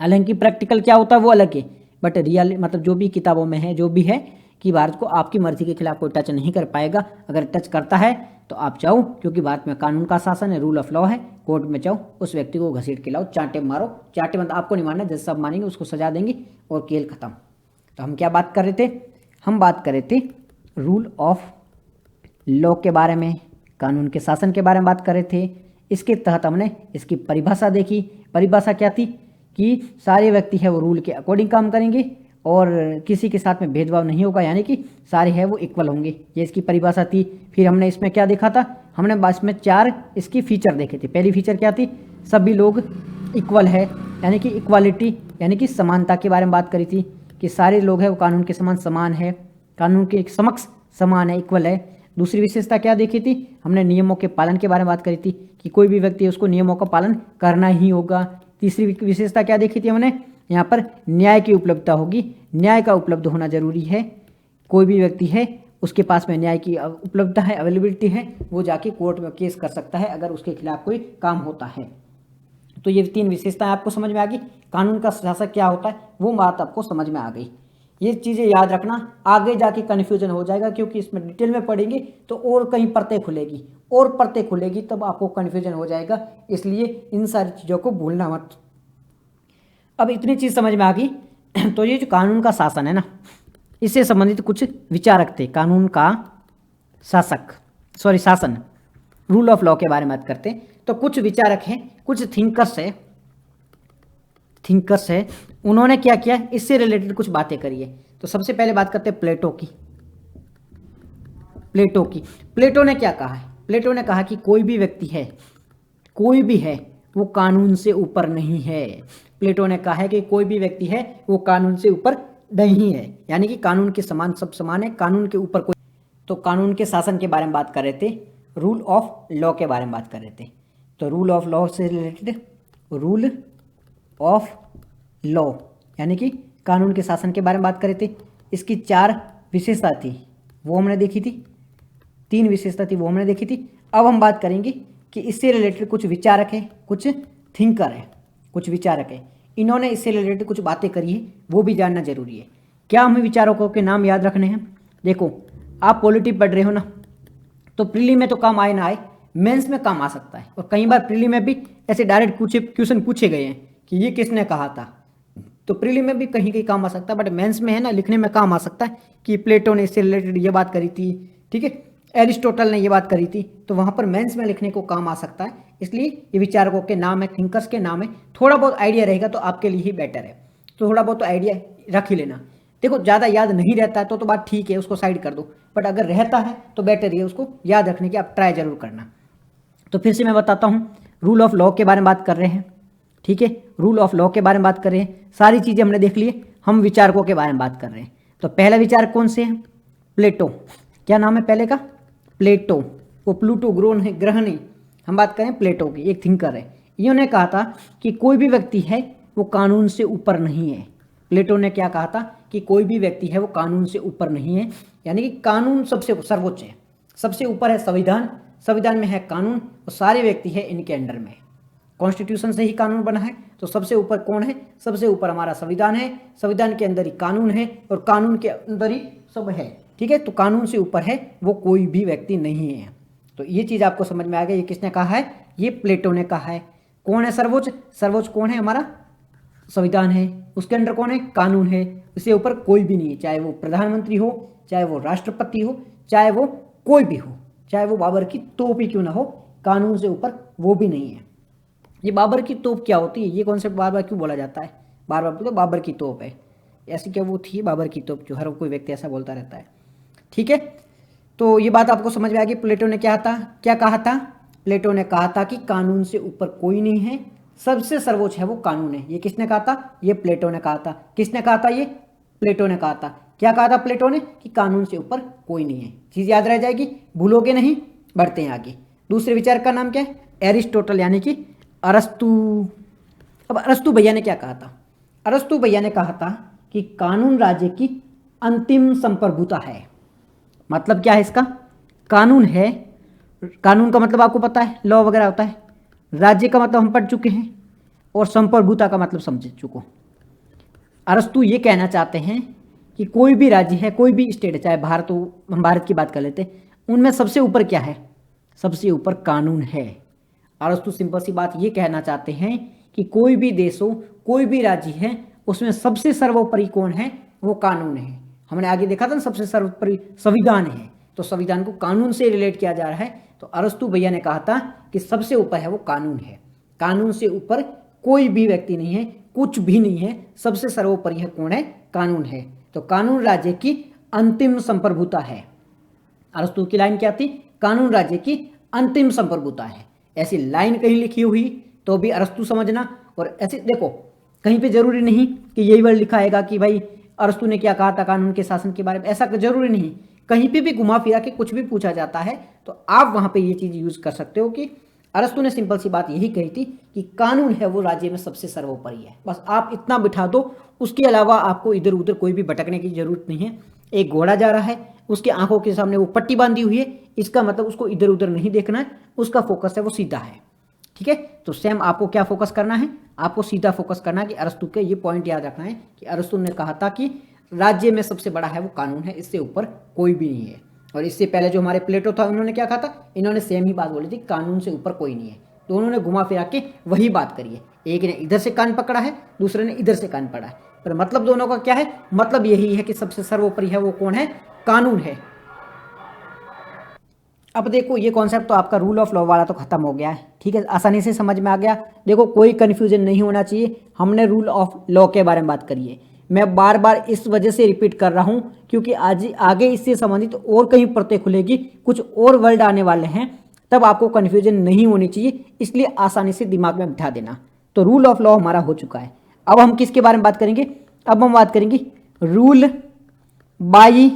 हालांकि प्रैक्टिकल क्या होता है वो अलग है, बट रियल मतलब जो भी किताबों में है जो भी है कि भारत को आपकी मर्जी के खिलाफ कोई टच नहीं कर पाएगा। अगर टच करता है तो आप जाओ, क्योंकि भारत में कानून का शासन है, रूल ऑफ लॉ है। कोर्ट में जाओ, उस व्यक्ति को घसीट के लाओ, चांटे मारो। चांटे मतलब आपको नहीं मारना, जज साहब मानेंगे, उसको सजा देंगे और खेल खत्म। तो हम क्या बात कर रहे थे, हम बात कर रहे थे रूल ऑफ लॉ के बारे में, कानून के शासन के बारे में बात कर रहे थे। इसके तहत हमने इसकी परिभाषा देखी। परिभाषा क्या थी कि सारे व्यक्ति है वो रूल के अकॉर्डिंग काम करेंगे और किसी के साथ में भेदभाव नहीं होगा, यानी कि सारे है वो इक्वल होंगे, ये इसकी परिभाषा थी। फिर हमने इसमें क्या देखा था, हमने इसमें 4 इसकी फीचर देखे थे। पहली फीचर क्या थी, सभी लोग इक्वल है, यानी कि इक्वालिटी, यानी कि समानता के बारे में बात करी थी कि सारे लोग हैं वो कानून के समान है, कानून के समक्ष समान है, इक्वल है। दूसरी विशेषता क्या देखी थी, हमने नियमों के पालन के बारे में बात करी थी कि कोई भी व्यक्ति उसको नियमों का पालन करना ही होगा। तीसरी विशेषता क्या देखी थी हमने, यहाँ पर न्याय की उपलब्धता होगी, न्याय का उपलब्ध होना जरूरी है। कोई भी व्यक्ति है उसके पास में न्याय की उपलब्धता है, अवेलेबिलिटी है, वो जाके कोर्ट में केस कर सकता है अगर उसके खिलाफ कोई काम होता है। तो ये 3 विशेषताएं आपको समझ में आ गई। कानून का शासक क्या होता है वो बात आपको समझ में आ गई। ये चीज़ें याद रखना, आगे जाके कन्फ्यूजन हो जाएगा, क्योंकि इसमें डिटेल में पढ़ेंगे तो और कहीं परतें खुलेगी और परतें खुलेगी, तब आपको कन्फ्यूजन हो जाएगा। इसलिए इन सारी चीज़ों को भूलना मत। अब इतनी चीज़ समझ में आ गई। तो ये जो कानून का शासन है ना, इससे संबंधित कुछ विचारक थे। कानून का शासन, रूल ऑफ लॉ के बारे में बात करते हैं। तो कुछ विचारक हैं, कुछ थिंकर्स है, उन्होंने क्या किया, इससे रिलेटेड कुछ बातें करी है। तो सबसे पहले बात करते हैं प्लेटो की। प्लेटो ने क्या कहा है, प्लेटो ने कहा कि कोई भी व्यक्ति है, कोई भी है, वो कानून से ऊपर नहीं है। प्लेटो ने कहा है कि कोई भी व्यक्ति है वो कानून से ऊपर नहीं है, यानी कि कानून के समान सब समान है, कानून के ऊपर कोई। तो कानून के शासन के बारे में बात कर रहे थे, रूल ऑफ लॉ के बारे में बात कर रहे थे। तो रूल ऑफ लॉ से रिलेटेड, रूल ऑफ लॉ यानी कि कानून के शासन के बारे में बात कर रहे थे। इसकी 4 विशेषता थी वो हमने देखी थी, 3 विशेषता थी वो हमने देखी थी। अब हम बात करेंगे कि इससे रिलेटेड कुछ विचारक है, कुछ थिंकर है, कुछ विचारक है, इन्होंने इससे रिलेटेड कुछ बातें करी है, वो भी जानना जरूरी है। क्या हमें विचारकों के नाम याद रखने हैं? देखो, आप पॉलिटी पढ़ रहे हो ना, तो प्रीली में तो काम आए ना आए, मेंस में काम आ सकता है। और कई बार प्रीली में भी ऐसे डायरेक्ट क्वेश्चन पूछे गए हैं कि ये किसने कहा था, तो प्रीली में भी कहीं कहीं काम आ सकता है। बट मेंस में है ना, लिखने में काम आ सकता है कि प्लेटो ने इससे रिलेटेड ये बात करी थी, ठीक है, एरिस्टोटल ने ये बात करी थी, तो वहाँ पर मेंस में लिखने को काम आ सकता है। इसलिए ये विचारकों के नाम है, थिंकर्स के नाम है। थोड़ा बहुत आइडिया रहेगा तो आपके लिए ही बेटर है, तो थोड़ा बहुत तो आइडिया रख ही लेना। देखो, ज़्यादा याद नहीं रहता है तो बात ठीक है, उसको साइड कर दो, बट अगर रहता है तो बेटर है उसको याद रखने की, आप ट्राई जरूर करना। तो फिर से मैं बताता हूँ, रूल ऑफ लॉ के बारे में बात कर रहे हैं, ठीक है, रूल ऑफ लॉ के बारे में बात कर रहे हैं, सारी चीज़ें हमने देख ली। हम विचारकों के बारे में बात कर रहे हैं। तो पहला विचारक कौन से हैं? प्लेटो। क्या नाम है पहले का? प्लेटो। वो प्लूटो ग्रह नहीं, हम बात करें प्लेटो की, एक थिंकर है। इन्होंने कहा था कि कोई भी व्यक्ति है वो कानून से ऊपर नहीं है। प्लेटो ने क्या कहा था कि कोई भी व्यक्ति है वो कानून से ऊपर नहीं है, यानी कि कानून सबसे सर्वोच्च है, सबसे ऊपर है संविधान, संविधान में है कानून और सारे व्यक्ति है इनके अंडर में। कॉन्स्टिट्यूशन से ही कानून बना है, तो सबसे ऊपर कौन है? सबसे ऊपर हमारा संविधान है, संविधान के अंदर ही कानून है और कानून के अंदर ही सब है, ठीक है। तो कानून से ऊपर है वो कोई भी व्यक्ति नहीं है। तो ये चीज़ आपको समझ में आ गई, ये किसने कहा है? ये प्लेटो ने कहा है। कौन है सर्वोच्च? सर्वोच्च कौन है? हमारा संविधान है, उसके अंदर कौन है? कानून है, उससे ऊपर कोई भी नहीं है, चाहे वो प्रधानमंत्री हो, चाहे वो राष्ट्रपति हो, चाहे वो कोई भी हो, चाहे वो बाबर की तोप ही क्यों ना हो, कानून से ऊपर वो भी नहीं है। ये बाबर की तोप क्या होती है, ये कॉन्सेप्ट बार बार क्यों बोला जाता है? बार बार तो बाबर की तोप है, ऐसी क्या वो थी बाबर की तोप, क्यों हर कोई व्यक्ति ऐसा बोलता रहता है, ठीक है। तो ये बात आपको समझ में आ गई। प्लेटो ने क्या कहा था? प्लेटो ने कहा था कि कानून से ऊपर कोई नहीं है, सबसे सर्वोच्च है वो कानून है। ये किसने कहा था? ये प्लेटो ने कहा था। किसने कहा था? ये प्लेटो ने कहा था। क्या कहा था प्लेटो ने? कि कानून से ऊपर कोई नहीं है। चीज याद रह जाएगी, भूलोगे नहीं। बढ़ते हैं आगे। दूसरे विचार का नाम क्या है? एरिस्टोटल, यानी कि अरस्तु। अब अरस्तु भैया ने क्या कहा था? अरस्तु भैया ने कहा था कि कानून राज्य की अंतिम संप्रभुता है। मतलब क्या है इसका? कानून है, कानून का मतलब आपको पता है, लॉ वगैरह होता है। राज्य का मतलब हम पढ़ चुके हैं, और संप्रभुता का मतलब समझ चुको। अरस्तु ये कहना चाहते हैं कि कोई भी राज्य है, कोई भी स्टेट है, चाहे भारत हो, हम भारत की बात कर लेते हैं, उनमें सबसे ऊपर क्या है? सबसे ऊपर कानून है। अरस्तु सिंपल सी बात ये कहना चाहते हैं कि कोई भी देश हो, कोई भी राज्य है, उसमें सबसे सर्वोपरि कौन है? वो कानून है। हमने आगे देखा था ना, सबसे सर्वोपरि संविधान है, तो संविधान को कानून से रिलेट किया जा रहा है। तो अरस्तु भैया ने कहा था कि सबसे ऊपर है वो कानून है, कानून से ऊपर कोई भी व्यक्ति नहीं है, कुछ भी नहीं है, सबसे सर्वोपरि है कौन है? कानून है। तो कानून राज्य की अंतिम संप्रभुता है। अरस्तु की लाइन क्या थी? कानून राज्य की अंतिम संप्रभुता है। ऐसी लाइन कहीं लिखी हुई तो भी अरस्तु समझना, और ऐसे देखो कहीं पे जरूरी नहीं कि यही वर्ड लिखा आएगा कि भाई अरस्तु ने क्या कहा था कानून के शासन के बारे में, ऐसा जरूरी नहीं। कहीं पे भी घुमा फिरा के कुछ भी पूछा जाता है तो आप वहां पे ये चीज यूज कर सकते हो कि अरस्तु ने सिंपल सी बात यही कही थी कि कानून है वो राज्य में सबसे सर्वोपरि है। बस आप इतना बिठा दो, उसके अलावा आपको इधर उधर कोई भी भटकने की जरूरत नहीं है। एक घोड़ा जा रहा है, उसके आंखों के सामने वो पट्टी बांधी हुई है, इसका मतलब उसको इधर उधर नहीं देखना है, उसका फोकस है वो सीधा है। ठीक है, तो सेम आपको क्या फोकस करना है? आपको सीधा फोकस करना है कि अरस्तु के ये पॉइंट याद रखना है कि अरस्तु ने कहा था कि राज्य में सबसे बड़ा है वो कानून है, इससे ऊपर कोई भी नहीं है। और इससे पहले जो हमारे प्लेटो था, उन्होंने क्या कहा था? इन्होंने सेम ही बात बोली थी, कानून से ऊपर कोई नहीं है। तो उन्होंने घुमा फिरा के वही बात करी है। एक ने इधर से कान पकड़ा है, दूसरे ने इधर से कान पकड़ा है, पर मतलब दोनों का क्या है? मतलब यही है कि सबसे सर्वोपरि है वो कौन है? कानून है। अब देखो ये कॉन्सेप्ट तो आपका रूल ऑफ लॉ वाला तो खत्म हो गया है। ठीक है, आसानी से समझ में आ गया। देखो कोई कन्फ्यूजन नहीं होना चाहिए। हमने रूल ऑफ लॉ के बारे में बात करी है। मैं बार बार इस वजह से रिपीट कर रहा हूं क्योंकि आज आगे इससे संबंधित और कहीं परतें खुलेगी, कुछ और वर्ड आने वाले हैं, तब आपको कन्फ्यूजन नहीं होनी चाहिए, इसलिए आसानी से दिमाग में बिठा देना। तो रूल ऑफ लॉ हमारा हो चुका है। अब हम किसके बारे में बात करेंगे? अब हम बात करेंगे रूल बाई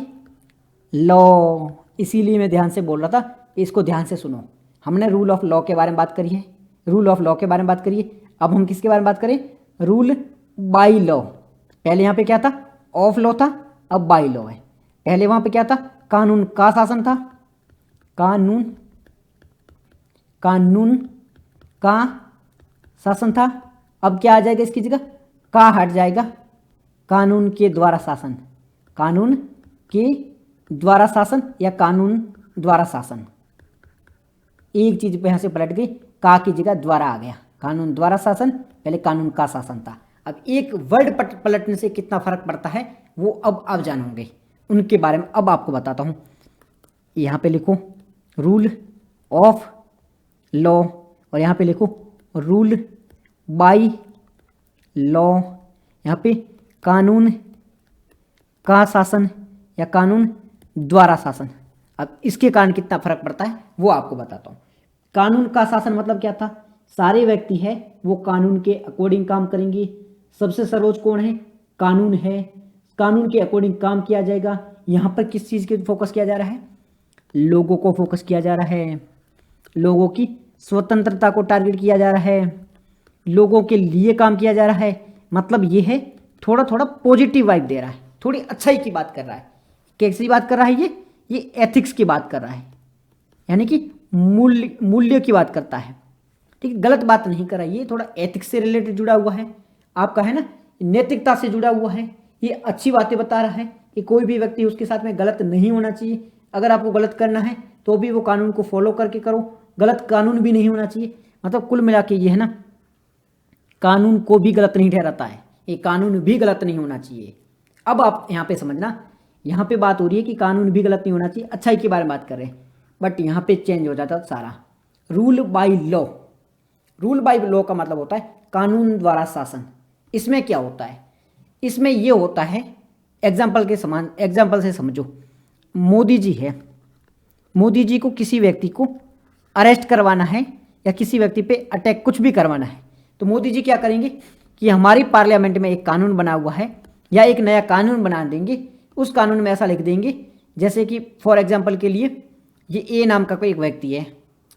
लॉ। इसीलिए मैं ध्यान से बोल रहा था, इसको ध्यान से सुनो। हमने रूल ऑफ लॉ के बारे में बात करी है, रूल ऑफ लॉ के बारे में बात करिए। अब हम किसके बारे में बात करें? Rule by law. पहले यहाँ पे क्या था? ऑफ लॉ था, अब बाई लॉ है। पहले वहां पे क्या था? कानून का शासन था, कानून का शासन था। अब क्या आ जाएगा इसकी जगह? का हट जाएगा, कानून के द्वारा शासन, कानून के द्वारा शासन या कानून द्वारा शासन। एक चीज पे यहां से पलट गई, का की जगह द्वारा आ गया, कानून द्वारा शासन, पहले कानून का शासन था। अब एक वर्ड पलटने से कितना फर्क पड़ता है वो अब आप जानोगे, उनके बारे में अब आपको बताता हूं। यहां पे लिखो रूल ऑफ लॉ और यहां पे लिखो रूल बाई लॉ। यहां पे कानून का शासन या कानून द्वारा शासन। अब इसके कारण कितना फर्क पड़ता है वो आपको बताता हूं। कानून का शासन मतलब क्या था? सारे व्यक्ति है वो कानून के अकॉर्डिंग काम करेंगे। सबसे सर्वोच्च कौन है? कानून है, कानून के अकॉर्डिंग काम किया जाएगा। यहां पर किस चीज के फोकस किया जा रहा है? लोगों को फोकस किया जा रहा है, लोगों की स्वतंत्रता को टारगेट किया जा रहा है, लोगों के लिए काम किया जा रहा है। मतलब ये है थोड़ा थोड़ा पॉजिटिव वाइब दे रहा है, थोड़ी अच्छाई की बात कर रहा है। कैसी बात कर रहा है ये एथिक्स की बात कर रहा है, यानी कि मूल्य की बात करता है। ठीक है, गलत बात नहीं कर रहा है, ये थोड़ा एथिक्स से रिलेटेड जुड़ा हुआ है, आपका है ना, नैतिकता से जुड़ा हुआ है। ये अच्छी बातें बता रहा है कि कोई भी व्यक्ति उसके साथ में गलत नहीं होना चाहिए। अगर आपको गलत करना है तो भी वो कानून को फॉलो करके करो, गलत कानून भी नहीं होना चाहिए। मतलब कुल मिला के ये है ना, कानून को भी गलत नहीं ठहराता है, ये कानून भी गलत नहीं होना चाहिए। अब आप यहाँ पे समझना, यहाँ पे बात हो रही है कि कानून भी गलत नहीं होना चाहिए, अच्छाई के बारे में बात कर रहे हैं, बट यहाँ पे चेंज हो जाता सारा। Rule by law, rule by law का मतलब होता है कानून द्वारा शासन। इसमें क्या होता है? इसमें ये होता है, एग्जाम्पल के समान, एग्जाम्पल से समझो। मोदी जी है, मोदी जी को किसी व्यक्ति को अरेस्ट करवाना है या किसी व्यक्ति पे अटैक कुछ भी करवाना है, तो मोदी जी क्या करेंगे कि हमारी पार्लियामेंट में एक कानून बना हुआ है या एक नया कानून बना देंगे। उस कानून में ऐसा लिख देंगे जैसे कि फॉर एग्जांपल के लिए ये ए नाम का कोई एक व्यक्ति है,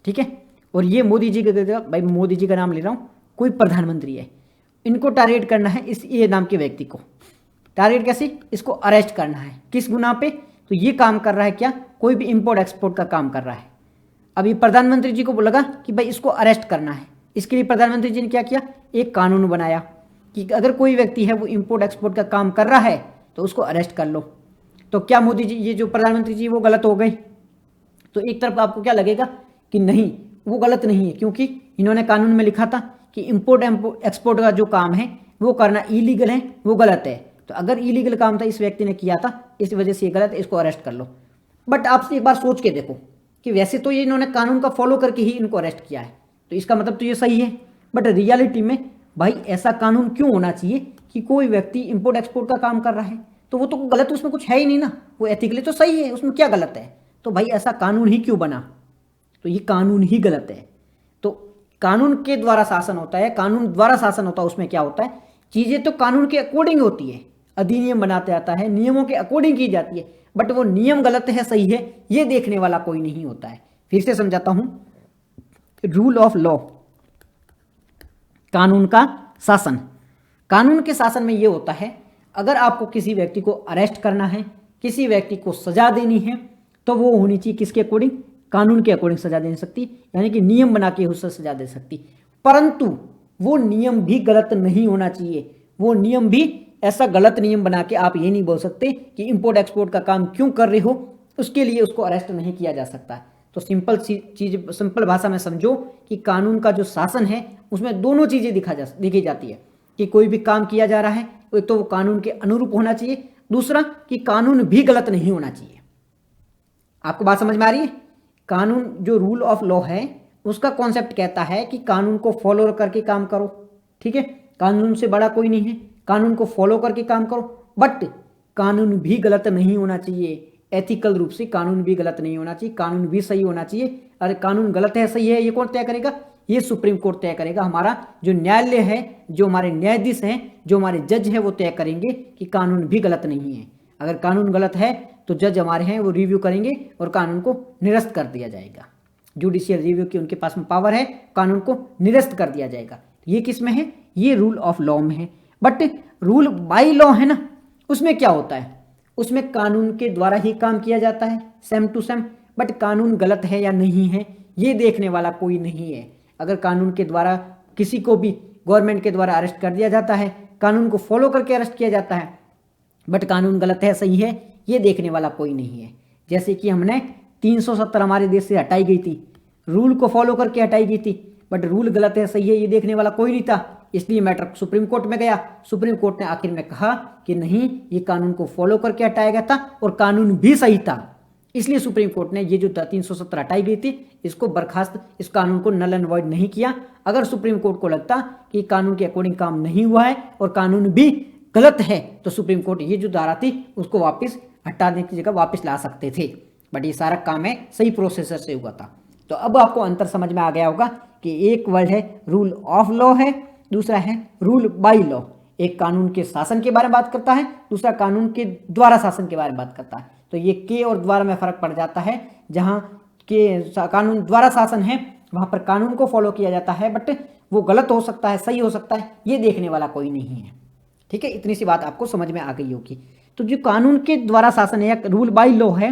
ठीक है, और ये मोदी जी का, भाई मोदी जी का नाम ले रहा हूँ, कोई प्रधानमंत्री है, इनको टारगेट करना है इस ए नाम के व्यक्ति को टारगेट कैसे, इसको अरेस्ट करना है। किस गुनाह पे, तो ये काम कर रहा है क्या, कोई भी इंपोर्ट एक्सपोर्ट का काम कर रहा है। अब ये प्रधानमंत्री जी को लगा कि भाई इसको अरेस्ट करना है, इसके लिए प्रधानमंत्री जी ने क्या किया, एक कानून बनाया कि अगर कोई व्यक्ति है वो इंपोर्ट एक्सपोर्ट का काम कर रहा है तो उसको अरेस्ट कर लो। तो क्या मोदी जी, ये जो प्रधानमंत्री जी वो गलत हो गए, तो एक तरफ आपको क्या लगेगा कि नहीं वो गलत नहीं है, क्योंकि इन्होंने कानून में लिखा था कि इंपोर्ट एक्सपोर्ट का जो काम है वो करना इलीगल है, वो गलत है। तो अगर इलीगल काम था इस व्यक्ति ने किया था, इस वजह से ये गलत है, इसको अरेस्ट कर लो। बट आपसे एक बार सोच के देखो कि वैसे तो ये इन्होंने कानून का फॉलो करके ही इनको अरेस्ट किया है, तो इसका मतलब तो ये सही है। बट रियलिटी में भाई ऐसा कानून क्यों होना चाहिए कि कोई व्यक्ति इंपोर्ट एक्सपोर्ट का काम कर रहा है तो वो तो गलत, उसमें कुछ है ही नहीं ना, वो एथिकली तो सही है, उसमें क्या गलत है। तो भाई ऐसा कानून ही क्यों बना, तो ये कानून ही गलत है। तो कानून के द्वारा शासन होता है, कानून द्वारा शासन होता है, उसमें क्या होता है, चीज़ें तो कानून के अकॉर्डिंग होती है, अधिनियम बनाते आता है, नियमों के अकॉर्डिंग की जाती है, बट वो नियम गलत है सही है ये देखने वाला कोई नहीं होता है। फिर से समझाता हूं, रूल ऑफ लॉ, कानून का शासन। कानून के शासन में ये होता है अगर आपको किसी व्यक्ति को अरेस्ट करना है, किसी व्यक्ति को सजा देनी है, तो वो होनी चाहिए किसके अकॉर्डिंग, कानून के अकॉर्डिंग सजा दे सकती, यानी कि नियम बना के उससे सजा दे सकती। परंतु वो नियम भी गलत नहीं होना चाहिए, वो नियम भी ऐसा गलत नियम बना के आप ये नहीं बोल सकते कि इंपोर्ट एक्सपोर्ट का काम क्यों कर रहे हो, उसके लिए उसको अरेस्ट नहीं किया जा सकता। तो सिंपल चीज, सिंपल भाषा में समझो कि कानून का जो शासन है उसमें दोनों चीजें देखी जाती है कि कोई भी काम किया जा रहा है, एक तो वो कानून के अनुरूप होना चाहिए, दूसरा कि कानून भी गलत नहीं होना चाहिए। आपको बात समझ में आ रही है। कानून जो रूल ऑफ लॉ है उसका कॉन्सेप्ट कहता है कि कानून को फॉलो करके काम करो, ठीक है, कानून से बड़ा कोई नहीं है, कानून को फॉलो करके काम करो, बट कानून भी गलत नहीं होना चाहिए, एथिकल रूप से कानून भी गलत नहीं होना चाहिए, कानून भी सही होना चाहिए। अरे कानून गलत है सही है ये कौन तय करेगा, ये सुप्रीम कोर्ट तय करेगा। हमारा जो न्यायालय है, जो हमारे न्यायाधीश हैं, जो हमारे जज है, वो तय करेंगे कि कानून भी गलत नहीं है। अगर कानून गलत है तो जज हमारे हैं वो रिव्यू करेंगे और कानून को निरस्त कर दिया जाएगा। जुडिशियल रिव्यू की उनके पास में पावर है, कानून को निरस्त कर दिया जाएगा। ये किस में है, ये रूल ऑफ लॉ में है। बट रूल बाय लॉ है ना, उसमें क्या होता है, उसमें कानून के द्वारा ही काम किया जाता है सेम टू सेम, बट कानून गलत है या नहीं है ये देखने वाला कोई नहीं है। अगर कानून के द्वारा किसी को भी गवर्नमेंट के द्वारा अरेस्ट कर दिया जाता है, कानून को फॉलो करके अरेस्ट किया जाता है, बट कानून गलत है सही है ये देखने वाला कोई नहीं है। जैसे कि हमने 370 हमारे देश से हटाई गई थी, रूल को फॉलो करके हटाई गई थी, बट रूल गलत है सही है ये देखने वाला कोई नहीं था, इसलिए मैटर सुप्रीम कोर्ट में गया। सुप्रीम कोर्ट ने आखिर में कहा कि नहीं ये कानून को फॉलो करके हटाया गया था और कानून भी सही था, इसलिए सुप्रीम कोर्ट ने ये जो 370 हटाई गई थी इसको बर्खास्त, इस कानून को नल एंड वॉइड नहीं किया। अगर सुप्रीम कोर्ट को लगता कि कानून के अकॉर्डिंग काम नहीं हुआ है और कानून भी गलत है तो सुप्रीम कोर्ट ये जो धारा थी उसको वापस हटाने की जगह वापस ला सकते थे, बट ये सारा काम है सही प्रोसेसर से हुआ था। तो अब आपको अंतर समझ में आ गया होगा कि एक वर्ड है रूल ऑफ लॉ है, दूसरा है रूल बाय लॉ। एक कानून के शासन के बारे में बात करता है, दूसरा कानून के द्वारा शासन के बारे में बात करता है। तो ये के और द्वारा में फर्क पड़ जाता है, जहाँ के कानून द्वारा शासन है वहाँ पर कानून को फॉलो किया जाता है, बट वो गलत हो सकता है सही हो सकता है ये देखने वाला कोई नहीं है। ठीक है, इतनी सी बात आपको समझ में आ गई होगी। तो जो कानून के द्वारा शासन है या रूल बाय लॉ है,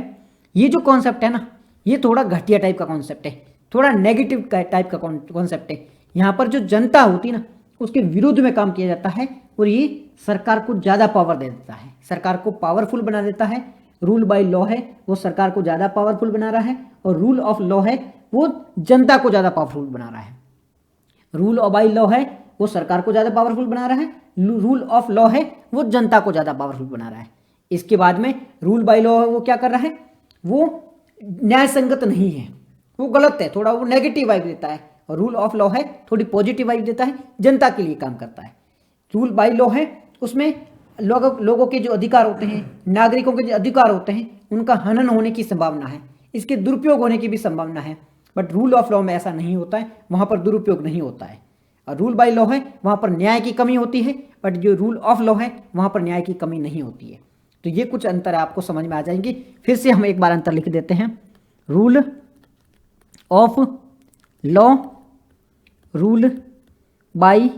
ये जो कॉन्सेप्ट है ना ये थोड़ा घटिया टाइप का कॉन्सेप्ट है, थोड़ा नेगेटिव टाइप का कॉन्सेप्ट है। यहाँ पर जो जनता होती ना उसके विरुद्ध में काम किया जाता है और ये सरकार को ज़्यादा पावर दे देता है, सरकार को पावरफुल बना देता है। रूल बाय लॉ है वो सरकार को ज़्यादा पावरफुल बना रहा है और रूल ऑफ लॉ है वो जनता को ज़्यादा पावरफुल बना रहा है। रूल बाय लॉ है वो सरकार को ज़्यादा पावरफुल बना रहा है, रूल ऑफ लॉ है वो जनता को ज़्यादा पावरफुल बना रहा है। इसके बाद में रूल बाय लॉ है वो क्या कर रहा है, वो न्याय संगत नहीं है, वो गलत है, थोड़ा वो नेगेटिव वाइब देता है। और रूल ऑफ लॉ है थोड़ी पॉजिटिव वाइब देता है, जनता के लिए काम करता है। रूल बाय लॉ है उसमें लोगों के जो अधिकार होते हैं, नागरिकों के जो अधिकार होते हैं उनका हनन होने की संभावना है, इसके दुरुपयोग होने की भी संभावना है। बट रूल ऑफ लॉ में ऐसा नहीं होता है, वहाँ पर दुरुपयोग नहीं होता है। और रूल बाय लॉ है वहाँ पर न्याय की कमी होती है, बट जो रूल ऑफ लॉ है वहाँ पर न्याय की कमी नहीं होती है। तो ये कुछ अंतर आपको समझ में आ जाएंगे। फिर से हम एक बार अंतर लिख देते हैं, rule of law, rule by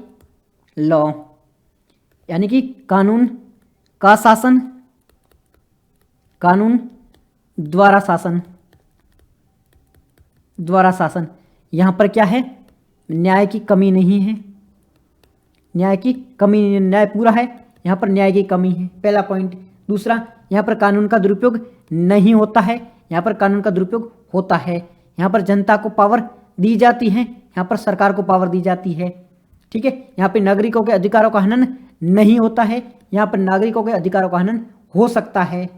law, यानी कि कानून का शासन, कानून द्वारा शासन, द्वारा शासन। यहां पर क्या है, न्याय की कमी नहीं है, न्याय की कमी नहीं है, न्याय पूरा है, यहां पर न्याय की कमी है, पहला पॉइंट। दूसरा, यहां पर कानून का दुरुपयोग नहीं होता है, यहां पर कानून का दुरुपयोग होता है। यहां पर जनता को पावर दी जाती है, यहां पर सरकार को पावर दी जाती है, ठीक है। यहां पे नागरिकों के अधिकारों का हनन नहीं होता है, यहां पर नागरिकों के अधिकारों का हनन हो सकता है,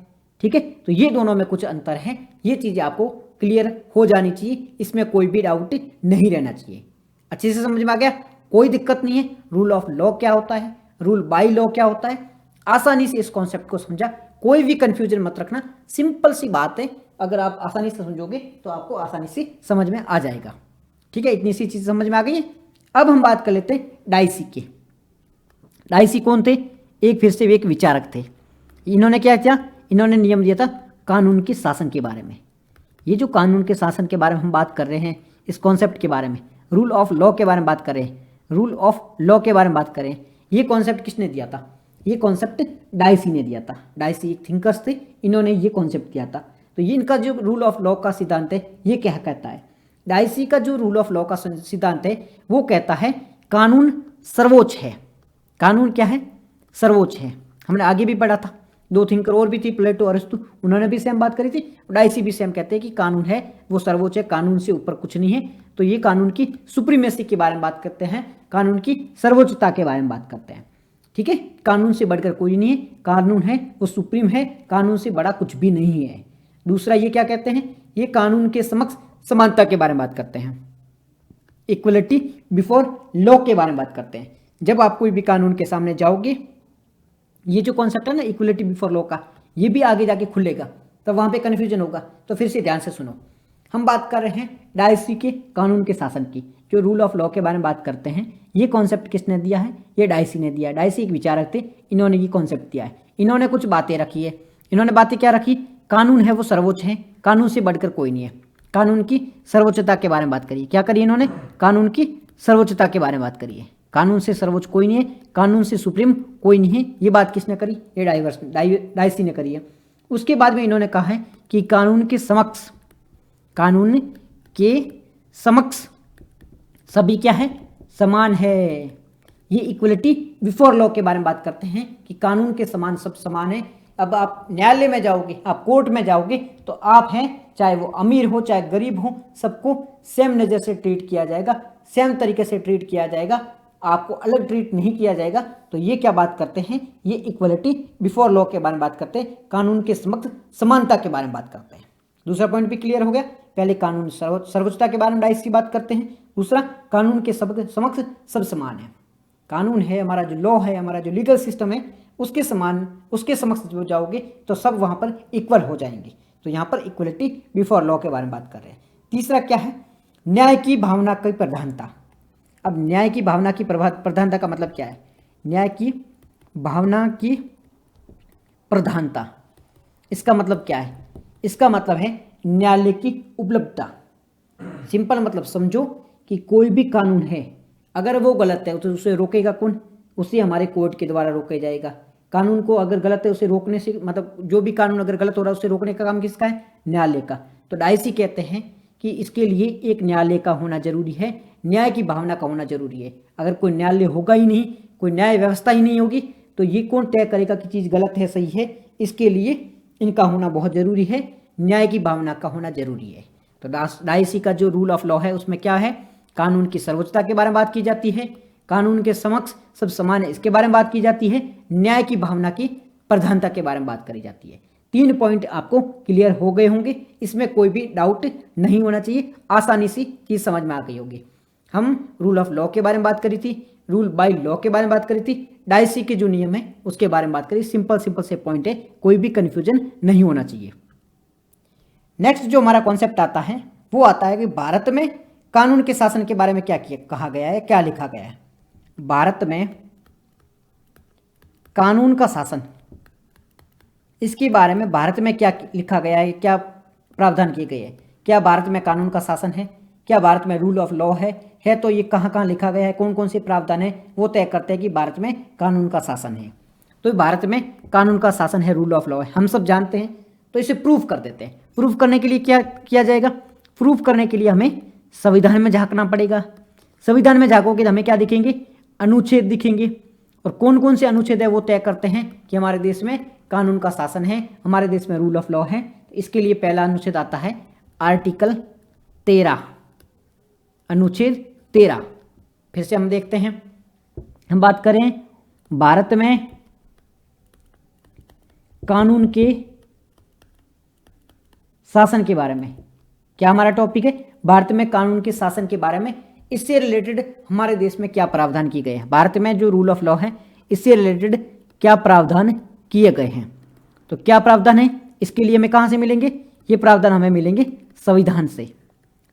ठीक है। तो ये दोनों में कुछ अंतर है, ये चीजें आपको क्लियर हो जानी चाहिए, इसमें कोई भी डाउट नहीं रहना चाहिए। अच्छे से समझ में आ गया, कोई दिक्कत नहीं है। रूल ऑफ लॉ क्या होता है, रूल बाय लॉ क्या होता है, आसानी से इस कॉन्सेप्ट को समझा, कोई भी कंफ्यूजन मत रखना, सिंपल सी बात है। अगर आप आसानी से समझोगे तो आपको आसानी से समझ में आ जाएगा, ठीक है। इतनी सी चीज समझ में आ गई है। अब हम बात कर लेते हैं डाइसी के। डाइसी कौन थे, एक फिर से एक विचारक थे। इन्होंने क्या किया, इन्होंने नियम दिया था कानून के शासन के बारे में। ये जो कानून के शासन के बारे में हम बात कर रहे हैं, इस कॉन्सेप्ट के बारे में, रूल ऑफ लॉ के बारे में बात करें, रूल ऑफ लॉ के बारे में बात करें, ये कॉन्सेप्ट किसने दिया था, ये कॉन्सेप्ट डाइसी ने दिया था। डाइसी एक थिंकर्स थे, इन्होंने ये कॉन्सेप्ट दिया था। तो ये इनका जो रूल ऑफ लॉ का सिद्धांत है, ये क्या कहता है, डाइसी का जो रूल ऑफ लॉ का सिद्धांत है वो कहता है कानून सर्वोच्च है। कानून क्या है, सर्वोच्च है। हमने आगे भी पढ़ा था, दो थिंकर और भी थी, प्लेटो अरिस्टो, उन्होंने भी सेम बात करी थी। डाइसी भी सेम कहते हैं कि कानून है वो सर्वोच्च है, कानून से ऊपर कुछ नहीं है। तो ये कानून की सुप्रीमेसी के बारे में बात करते हैं, कानून की सर्वोच्चता के बारे में बात करते हैं, ठीक है। कानून से बढ़कर कोई नहीं है, कानून है वो सुप्रीम है, कानून से बड़ा कुछ भी नहीं है। दूसरा ये क्या कहते हैं, ये कानून के समक्ष समानता के बारे में बात करते हैं, इक्वलिटी बिफोर लॉ के बारे में बात करते हैं। जब आप कोई भी कानून के सामने जाओगे, ये जो कॉन्सेप्ट है ना इक्वलिटी बिफोर लॉ का, ये भी आगे जाके खुलेगा, तब वहां पे कन्फ्यूजन होगा। तो फिर से ध्यान से सुनो, हम बात कर रहे हैं डाइसी के कानून के शासन की, जो रूल ऑफ लॉ के बारे में बात करते हैं। ये कॉन्सेप्ट किसने दिया है, ये डाइसी ने दिया है। डाइसी एक विचारक थे, इन्होंने ये कॉन्सेप्ट दिया है। इन्होंने कुछ बातें रखी है, इन्होंने बातें क्या रखी, कानून है वो सर्वोच्च है, कानून से बढ़कर कोई नहीं है, कानून की सर्वोच्चता के बारे में बात करी। क्या करी इन्होंने, कानून की सर्वोच्चता के बारे में बात करी है। कानून से सर्वोच्च कोई नहीं है, कानून से सुप्रीम कोई नहीं है, ये बात किसने करी, ये डाइसी ने करी है। उसके बाद में इन्होंने कहा है कि कानून के समक्ष, कानून के समक्ष सभी क्या है, समान है। ये इक्वलिटी बिफोर लॉ के बारे में बात करते हैं कि कानून के समान सब समान है। अब आप न्यायालय में जाओगे, आप कोर्ट में जाओगे, तो आप हैं, चाहे वो अमीर हो चाहे गरीब हो, सबको सेम नज़र से ट्रीट किया जाएगा, सेम तरीके से ट्रीट किया जाएगा, आपको अलग ट्रीट नहीं किया जाएगा। तो ये क्या बात करते हैं, ये इक्वलिटी बिफोर लॉ के बारे में बात करते हैं, कानून के समक्ष समानता के बारे में बात करते हैं। दूसरा पॉइंट भी क्लियर हो गया। पहले कानून सर्वोच्चता के बारे में डाइसी बात करते हैं, दूसरा कानून के समक्ष सब समान है। कानून है हमारा जो लॉ है, हमारा जो लीगल सिस्टम है, उसके समान, उसके समक्ष जो जाओगे तो सब वहां पर इक्वल हो जाएंगे। तो यहाँ पर इक्वलिटी बिफोर लॉ के बारे में बात कर रहे हैं। तीसरा क्या है, न्याय की भावना की प्रधानता। अब न्याय की भावना की प्रधानता का मतलब क्या है, न्याय की भावना की प्रधानता, इसका मतलब क्या है, इसका मतलब है न्यायालय की उपलब्धता। सिंपल मतलब समझो कि कोई भी कानून है, अगर वो गलत है तो उसे रोकेगा कौन, उसे हमारे कोर्ट के द्वारा रोका जाएगा। कानून को अगर गलत है उसे रोकने से, मतलब जो भी कानून अगर गलत हो रहा है उसे रोकने का काम किसका है, न्यायालय का। तो डाइसी कहते हैं कि इसके लिए एक न्यायालय का होना जरूरी है, न्याय की भावना का होना जरूरी है। अगर कोई न्यायालय होगा ही नहीं, कोई न्याय व्यवस्था ही नहीं होगी, तो ये कौन तय करेगा कि चीज़ गलत है सही है। इसके लिए इनका होना बहुत जरूरी है, न्याय की भावना का होना जरूरी है। तो डाइसी का जो रूल ऑफ लॉ है उसमें क्या है, कानून की सर्वोच्चता के बारे में बात की जाती है, कानून के समक्ष सब समान है इसके बारे में बात की जाती है, न्याय की भावना की प्रधानता के बारे में बात करी जाती है। 3 पॉइंट आपको क्लियर हो गए होंगे, इसमें कोई भी डाउट नहीं होना चाहिए, आसानी सी चीज समझ में आ गई होगी। हम रूल ऑफ लॉ के बारे में बात करी थी, रूल बाय लॉ के बारे में बात करी थी, डाइसी के जो नियम है उसके बारे में बात करी। सिंपल से पॉइंट है, कोई भी कंफ्यूजन नहीं होना चाहिए। नेक्स्ट जो हमारा कॉन्सेप्ट आता है वो आता है कि भारत में कानून के शासन के बारे में क्या कहा गया है, क्या लिखा गया है। भारत में कानून का शासन, इसके बारे में भारत में क्या लिखा गया है, क्या प्रावधान किए गए हैं। क्या भारत में कानून का शासन है, क्या भारत में रूल ऑफ लॉ है तो ये कहाँ कहाँ लिखा गया है, कौन कौन से प्रावधान है, वो तय करते हैं कि भारत में कानून का शासन है। तो भारत में कानून का शासन है, रूल ऑफ लॉ है, हम सब जानते हैं। तो इसे प्रूफ कर देते हैं। प्रूफ करने के लिए क्या किया जाएगा? प्रूफ करने के लिए हमें संविधान में झांकना पड़ेगा। संविधान में झांकोगे तो हमें क्या दिखेंगे? अनुच्छेद दिखेंगे। और कौन कौन से अनुच्छेद है वो तय करते हैं कि हमारे देश में कानून का शासन है, हमारे देश में रूल ऑफ लॉ है। इसके लिए पहला अनुच्छेद आता है आर्टिकल 13, अनुच्छेद 13। फिर से हम देखते हैं, हम बात करें भारत में कानून के शासन के बारे में। क्या हमारा टॉपिक है? भारत में कानून के शासन के बारे में। इससे रिलेटेड हमारे देश में क्या प्रावधान किए गए हैं, भारत में जो रूल ऑफ लॉ है इससे रिलेटेड क्या प्रावधान किए गए हैं। तो क्या प्रावधान है, इसके लिए हमें कहाँ से मिलेंगे? ये प्रावधान हमें मिलेंगे संविधान से।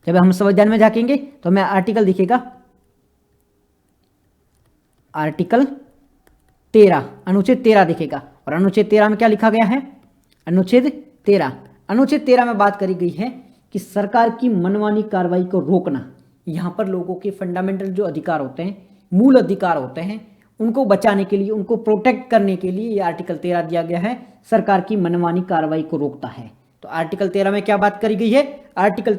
जब हम संविधान में झांकेंगे तो हमें आर्टिकल दिखेगा, आर्टिकल 13, अनुच्छेद 13 दिखेगा। और अनुच्छेद 13 में क्या लिखा गया है? अनुच्छेद 13 में बात करी गई है कि सरकार की मनमानी कार्रवाई को रोकना। यहाँ पर लोगों के फंडामेंटल जो अधिकार होते हैं, मूल अधिकार होते हैं, उनको बचाने के लिए, उनको प्रोटेक्ट करने के लिए ये आर्टिकल 13 दिया गया है, सरकार की मनमानी कार्रवाई को रोकता है। तो आर्टिकल 13 में क्या बात करी गई है? आर्टिकल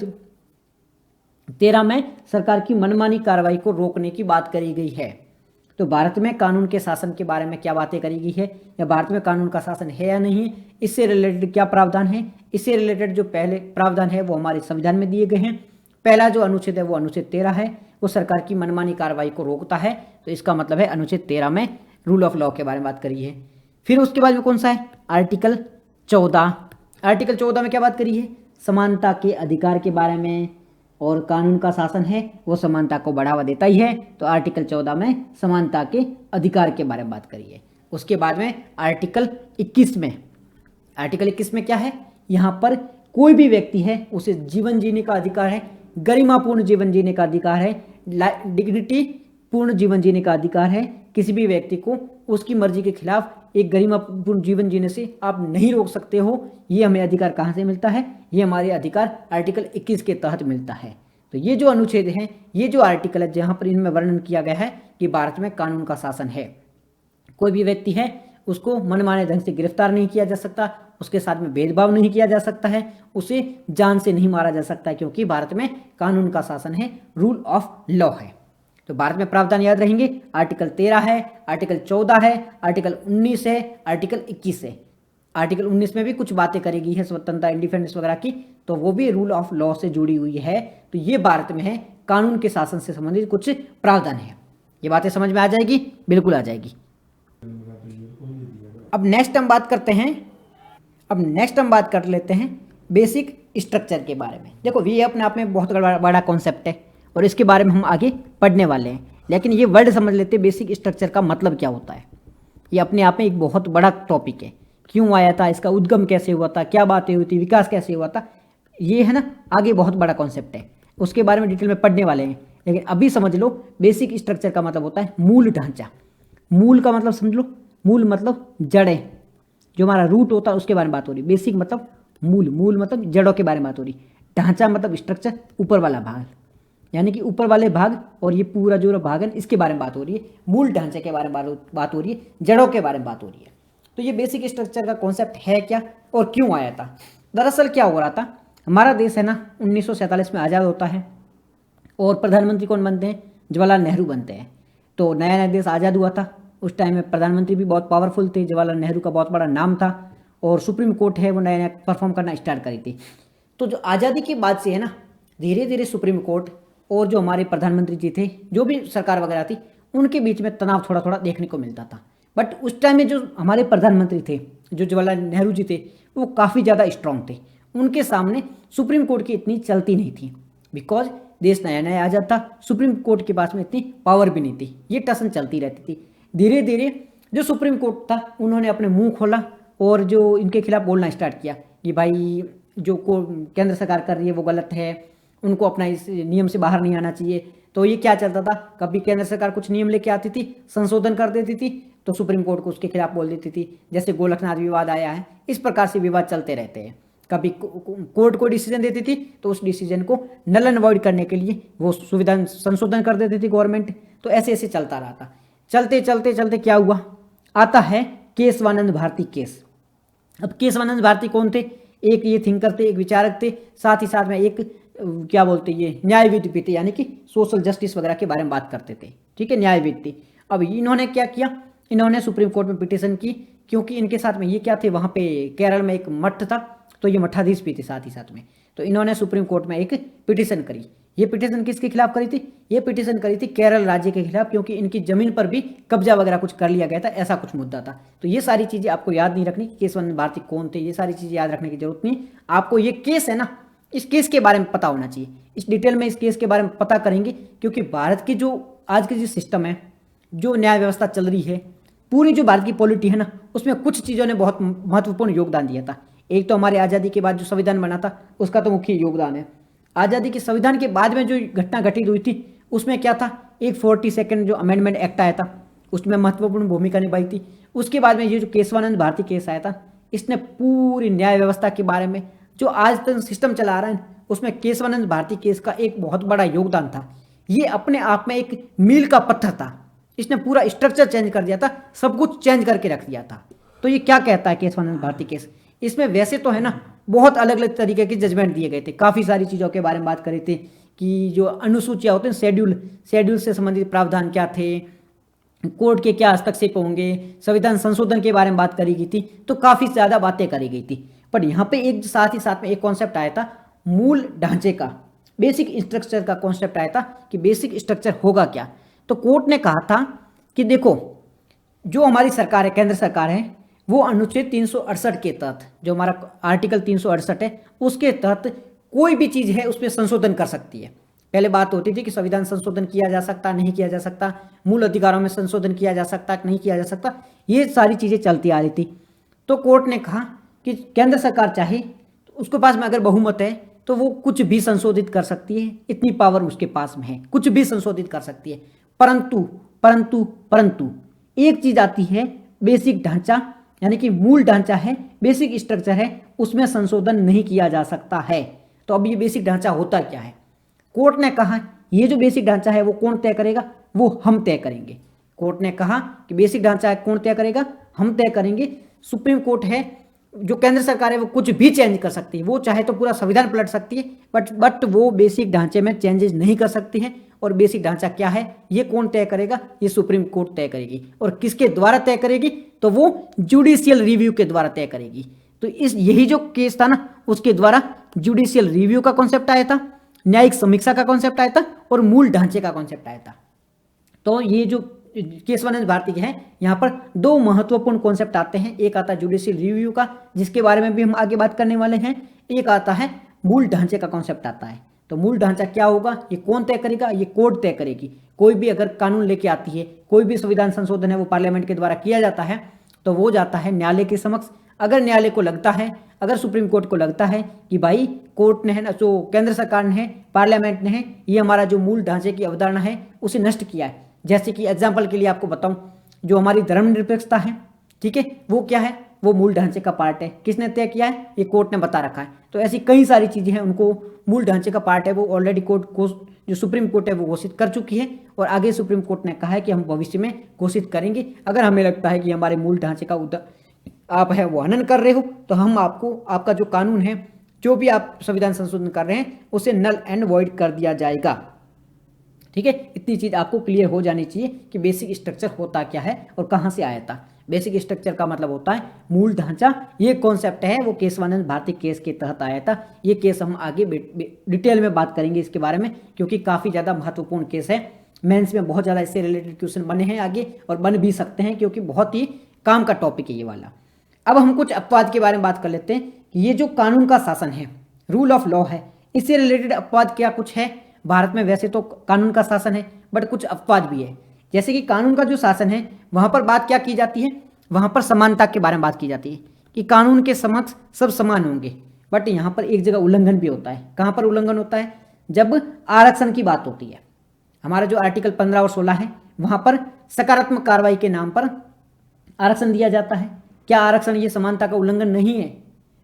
13 में सरकार की मनमानी कार्रवाई को रोकने की बात करी गई है। तो भारत में कानून के शासन के बारे में क्या बातें करी गई है, या भारत में कानून का शासन है या नहीं है, इससे रिलेटेड क्या प्रावधान है। इससे रिलेटेड जो पहले प्रावधान है वो हमारे संविधान में दिए गए हैं। पहला जो अनुच्छेद है वो अनुच्छेद 13 है, वो सरकार की मनमानी कार्रवाई को रोकता है। तो इसका मतलब है अनुच्छेद 13 में रूल ऑफ लॉ के बारे में बात करी है। फिर उसके बाद में कौन सा है? आर्टिकल 14। आर्टिकल 14 में क्या बात करी है? समानता के अधिकार के बारे में। और कानून का शासन है वो समानता को बढ़ावा देता ही है। तो आर्टिकल 14 में समानता के अधिकार के बारे में बात करी है। उसके बाद में आर्टिकल 21 में, आर्टिकल 21 में क्या है? यहाँ पर कोई भी व्यक्ति है उसे जीवन जीने का अधिकार है, गरिमापूर्ण जीवन जीने का अधिकार है, डिग्निटी पूर्ण जीवन जीने का अधिकार है। किसी भी व्यक्ति को उसकी मर्जी के खिलाफ एक गरिमापूर्ण जीवन जीने से आप नहीं रोक सकते हो। ये हमें अधिकार कहाँ से मिलता है? ये हमारे अधिकार आर्टिकल 21 के तहत मिलता है। तो ये जो अनुच्छेद हैं, ये जो आर्टिकल है जहाँ पर इनमें वर्णन किया गया है कि भारत में कानून का शासन है, कोई भी व्यक्ति है उसको मनमाने ढंग से गिरफ्तार नहीं किया जा सकता, उसके साथ में भेदभाव नहीं किया जा सकता है, उसे जान से नहीं मारा जा सकता, क्योंकि भारत में कानून का शासन है, रूल ऑफ लॉ है। तो भारत में प्रावधान याद रहेंगे, आर्टिकल 13 है, आर्टिकल 14 है, आर्टिकल 19 है, आर्टिकल 21 है। आर्टिकल 19 में भी कुछ बातें करी गई है स्वतंत्रता, इंडिपेंडेंस वगैरह की, तो वो भी रूल ऑफ लॉ से जुड़ी हुई है। तो ये भारत में है, कानून के शासन से संबंधित कुछ प्रावधान है। ये बातें समझ में आ जाएगी? बिल्कुल आ जाएगी। अब नेक्स्ट हम बात कर लेते हैं बेसिक स्ट्रक्चर के बारे में। देखो ये अपने आप में बहुत बड़ा कॉन्सेप्ट है और इसके बारे में हम आगे पढ़ने वाले हैं, लेकिन ये वर्ड समझ लेते हैं बेसिक स्ट्रक्चर का मतलब क्या होता है। ये अपने आप में एक बहुत बड़ा टॉपिक है। क्यों आया था, इसका उद्गम कैसे हुआ था, क्या बातें हुई थी, विकास कैसे हुआ था, ये है ना आगे बहुत बड़ा कॉन्सेप्ट है, उसके बारे में डिटेल में पढ़ने वाले हैं। लेकिन अभी समझ लो बेसिक स्ट्रक्चर का मतलब होता है मूल ढांचा। मूल का मतलब समझ लो, मूल मतलब जड़ें, जो हमारा रूट होता है उसके बारे में बात हो रही। बेसिक मतलब मूल मतलब जड़ों के बारे में बात हो रही। ढांचा मतलब स्ट्रक्चर, ऊपर वाला भाग, यानी कि ऊपर वाले भाग और ये पूरा जो भाग है इसके बारे में बात हो रही है। मूल ढांचे के बारे में बात हो रही है, जड़ों के बारे में बात हो रही है। तो ये बेसिक स्ट्रक्चर का कॉन्सेप्ट है क्या और क्यों आया था। दरअसल क्या हो रहा था, हमारा देश है ना 1947 में आज़ाद होता है और प्रधानमंत्री कौन बनते हैं? जवाहरलाल नेहरू बनते हैं। तो नया नया देश आज़ाद हुआ था, उस टाइम में प्रधानमंत्री भी बहुत पावरफुल थे, जवाहरलाल नेहरू का बहुत बड़ा नाम था और सुप्रीम कोर्ट है वो नया नया परफॉर्म करना स्टार्ट करी थी। तो जो आज़ादी के बाद से है ना धीरे धीरे सुप्रीम कोर्ट और जो हमारे प्रधानमंत्री जी थे, जो भी सरकार वगैरह थी, उनके बीच में तनाव थोड़ा थोड़ा देखने को मिलता था। बट उस टाइम में जो हमारे प्रधानमंत्री थे, जो जवाहरलाल नेहरू जी थे, वो काफ़ी ज़्यादा स्ट्रांग थे। उनके सामने सुप्रीम कोर्ट की इतनी चलती नहीं थी, बिकॉज देश नया नया आज़ाद था, सुप्रीम कोर्ट के पास में इतनी पावर भी नहीं थी, ये टसन चलती रहती थी। धीरे धीरे जो सुप्रीम कोर्ट था उन्होंने अपने मुंह खोला और जो इनके खिलाफ बोलना स्टार्ट किया कि भाई जो केंद्र सरकार कर रही है वो गलत है, उनको अपना इस नियम से बाहर नहीं आना चाहिए। तो ये क्या चलता था, कभी केंद्र सरकार कुछ नियम लेके आती थी, संशोधन कर देती थी, तो सुप्रीम कोर्ट को उसके खिलाफ बोल देती थी। जैसे गोलकनाथ विवाद आया है, इस प्रकार से विवाद चलते रहते हैं। कभी कोर्ट को डिसीजन देती थी तो उस डिसीजन को नल एंड वॉइड करने के लिए वो सुविधा संशोधन कर देती थी गवर्नमेंट। तो ऐसे ऐसे चलता रहा था। चलते चलते चलते क्या हुआ, आता है केशवानंद भारती केस। अब केशवानंद भारती कौन थे? एक ये थिंकर थे, एक विचारक थे, साथ ही साथ में एक क्या बोलते ये न्यायविद भी थे, यानी कि सोशल जस्टिस वगैरह के बारे में बात करते थे। ठीक है, न्यायविद थे। अब इन्होंने क्या किया, इन्होंने सुप्रीम कोर्ट में पिटीशन की, क्योंकि इनके साथ में ये क्या थे, वहाँ पे केरल में एक मठ था, तो ये मठाधीश भी थे साथ ही साथ में। तो इन्होंने सुप्रीम कोर्ट में एक पिटीशन करी। ये पिटीशन किसके खिलाफ करी थी? ये पिटीशन करी थी केरल राज्य के खिलाफ, क्योंकि इनकी जमीन पर भी कब्जा वगैरह कुछ कर लिया गया था, ऐसा कुछ मुद्दा था। तो ये सारी चीजें आपको याद नहीं रखनी, केशवानंद भारती कौन थे, ये सारी चीजें याद रखने की जरूरत नहीं। आपको ये केस है ना, इस केस के बारे में पता होना चाहिए। इस डिटेल में इस केस के बारे में पता करेंगे, क्योंकि भारत की जो आज की जो सिस्टम है, जो न्याय व्यवस्था चल रही है, पूरी जो भारत की पॉलिटी है ना, उसमें कुछ चीज़ों ने बहुत महत्वपूर्ण योगदान दिया था। एक तो हमारे आज़ादी के बाद जो संविधान बना था, उसका तो मुख्य योगदान है। आज़ादी के संविधान के बाद में जो घटना घटित हुई थी, उसमें क्या था, एक 42 जो अमेंडमेंट एक्ट आया था, उसमें महत्वपूर्ण भूमिका निभाई थी। उसके बाद में ये जो केशवानंद भारती केस आया था, इसने पूरी न्याय व्यवस्था के बारे में जो आज तक सिस्टम चला रहा है, उसमें केशवानंद भारती केस का एक बहुत बड़ा योगदान था। ये अपने आप में एक मील का पत्थर था, इसने पूरा स्ट्रक्चर चेंज कर दिया था, सब कुछ चेंज करके रख दिया था। तो ये क्या कहता है केशवानंद भारती केस? इसमें वैसे तो है ना बहुत अलग अलग तरीके के जजमेंट दिए गए थे, काफ़ी सारी चीज़ों के बारे में बात करी थी कि जो अनुसूचियाँ होते हैं, शेड्यूल से संबंधित प्रावधान क्या थे, कोर्ट के क्या हस्तक्षेप होंगे, संविधान संशोधन के बारे में बात करी गई थी। तो काफ़ी ज़्यादा बातें करी गई थी। पर यहाँ पे एक साथ ही साथ में एक कॉन्सेप्ट आया था, मूल ढांचे का, बेसिक स्ट्रक्चर का कॉन्सेप्ट आया था कि बेसिक स्ट्रक्चर होगा क्या। तो कोर्ट ने कहा था कि देखो, जो हमारी सरकार है, केंद्र सरकार है, वो अनुच्छेद 368 के तहत, जो हमारा आर्टिकल 368 है, उसके तहत कोई भी चीज़ है उसमें संशोधन कर सकती है। पहले बात होती थी कि संविधान संशोधन किया जा सकता, नहीं किया जा सकता, मूल अधिकारों में संशोधन किया जा सकता, नहीं किया जा सकता, ये सारी चीज़ें चलती आ रही थी। तो कोर्ट ने कहा कि केंद्र सरकार चाहे, उसके पास में अगर बहुमत है, तो वो कुछ भी संशोधित कर सकती है, इतनी पावर उसके पास में है, कुछ भी संशोधित कर सकती है। परंतु परंतु परंतु एक चीज आती है, बेसिक ढांचा, यानी कि मूल ढांचा है, बेसिक स्ट्रक्चर है, उसमें संशोधन नहीं किया जा सकता है। तो अब ये बेसिक ढांचा होता क्या है? कोर्ट ने कहा ये जो बेसिक ढांचा है वो कौन तय करेगा? वो हम तय करेंगे। कोर्ट ने कहा कि बेसिक ढांचा है कौन तय करेगा? हम तय करेंगे। सुप्रीम कोर्ट है, जो केंद्र सरकार है, वो कुछ भी चेंज कर सकती है, वो चाहे तो पूरा संविधान पलट सकती है, बट वो बेसिक ढांचे में चेंजेस नहीं कर सकती है। और बेसिक ढांचा क्या है ये कौन तय करेगा? ये सुप्रीम कोर्ट तय करेगी। और किसके द्वारा तय करेगी? तो वो जुडिशियल रिव्यू के द्वारा तय करेगी। तो इस यही जो केस था ना, उसके द्वारा जुडिशियल रिव्यू का कॉन्सेप्ट आया था, न्यायिक समीक्षा का कॉन्सेप्ट आया था, और मूल ढांचे का कॉन्सेप्ट आया था। तो ये जो केशवानंद भारती के हैं, यहाँ पर दो महत्वपूर्ण कॉन्सेप्ट आते हैं। एक आता है जुडिशियल रिव्यू का, जिसके बारे में भी हम आगे बात करने वाले हैं। एक आता है मूल ढांचे का कॉन्सेप्ट आता है। तो मूल ढांचा क्या होगा, ये कौन तय करेगा? ये कोर्ट तय करेगी। कोई भी अगर कानून लेके आती है, कोई भी संविधान संशोधन है, वो पार्लियामेंट के द्वारा किया जाता है, तो वो जाता है न्यायालय के समक्ष। अगर न्यायालय को लगता है, अगर सुप्रीम कोर्ट को लगता है कि भाई कोर्ट ने है ना, जो केंद्र सरकार ने है, पार्लियामेंट ने है, ये हमारा जो मूल ढांचे की अवधारणा है उसे नष्ट किया है। जैसे कि एग्जाम्पल के लिए आपको बताऊं, जो हमारी धर्मनिरपेक्षता है, ठीक है, वो क्या है? वो मूल ढांचे का पार्ट है। किसने तय किया है? ये कोर्ट ने बता रखा है। तो ऐसी कई सारी चीजें हैं, उनको मूल ढांचे का पार्ट है, वो ऑलरेडी कोर्ट को, जो सुप्रीम कोर्ट है, वो घोषित कर चुकी है। और आगे सुप्रीम कोर्ट ने कहा है कि हम भविष्य में घोषित करेंगे। अगर हमें लगता है कि हमारे मूल ढांचे का आप है वो हनन कर रहे हो, तो हम आपको, आपका जो कानून है, जो भी आप संविधान संशोधन कर रहे हैं, उसे नल एंड वॉइड कर दिया जाएगा। ठीक है, इतनी चीज आपको क्लियर हो जानी चाहिए कि बेसिक स्ट्रक्चर होता क्या है और कहाँ से आया था। बेसिक स्ट्रक्चर का मतलब होता है मूल ढांचा। ये कॉन्सेप्ट है वो केशवानंद भारती केस के तहत आया था। ये केस हम आगे डिटेल में बात करेंगे इसके बारे में, क्योंकि काफ़ी ज़्यादा महत्वपूर्ण केस है। मेंस में बहुत ज़्यादा इससे रिलेटेड क्वेश्चन बने हैं आगे, और बन भी सकते हैं, क्योंकि बहुत ही काम का टॉपिक है ये वाला। अब हम कुछ अपवाद के बारे में बात कर लेते हैं कि ये जो कानून का शासन है, रूल ऑफ लॉ है, इससे रिलेटेड अपवाद क्या कुछ है भारत में। वैसे तो कानून का शासन है, बट कुछ अपवाद भी है। जैसे कि कानून का जो शासन है, वहाँ पर बात क्या की जाती है? वहाँ पर समानता के बारे में बात की जाती है कि कानून के समक्ष सब समान होंगे। बट यहाँ पर एक जगह उल्लंघन भी होता है। कहाँ पर उल्लंघन होता है? जब आरक्षण की बात होती है। हमारा जो आर्टिकल 15 और 16 है, वहाँ पर सकारात्मक कार्रवाई के नाम पर आरक्षण दिया जाता है। क्या आरक्षण ये समानता का उल्लंघन नहीं है?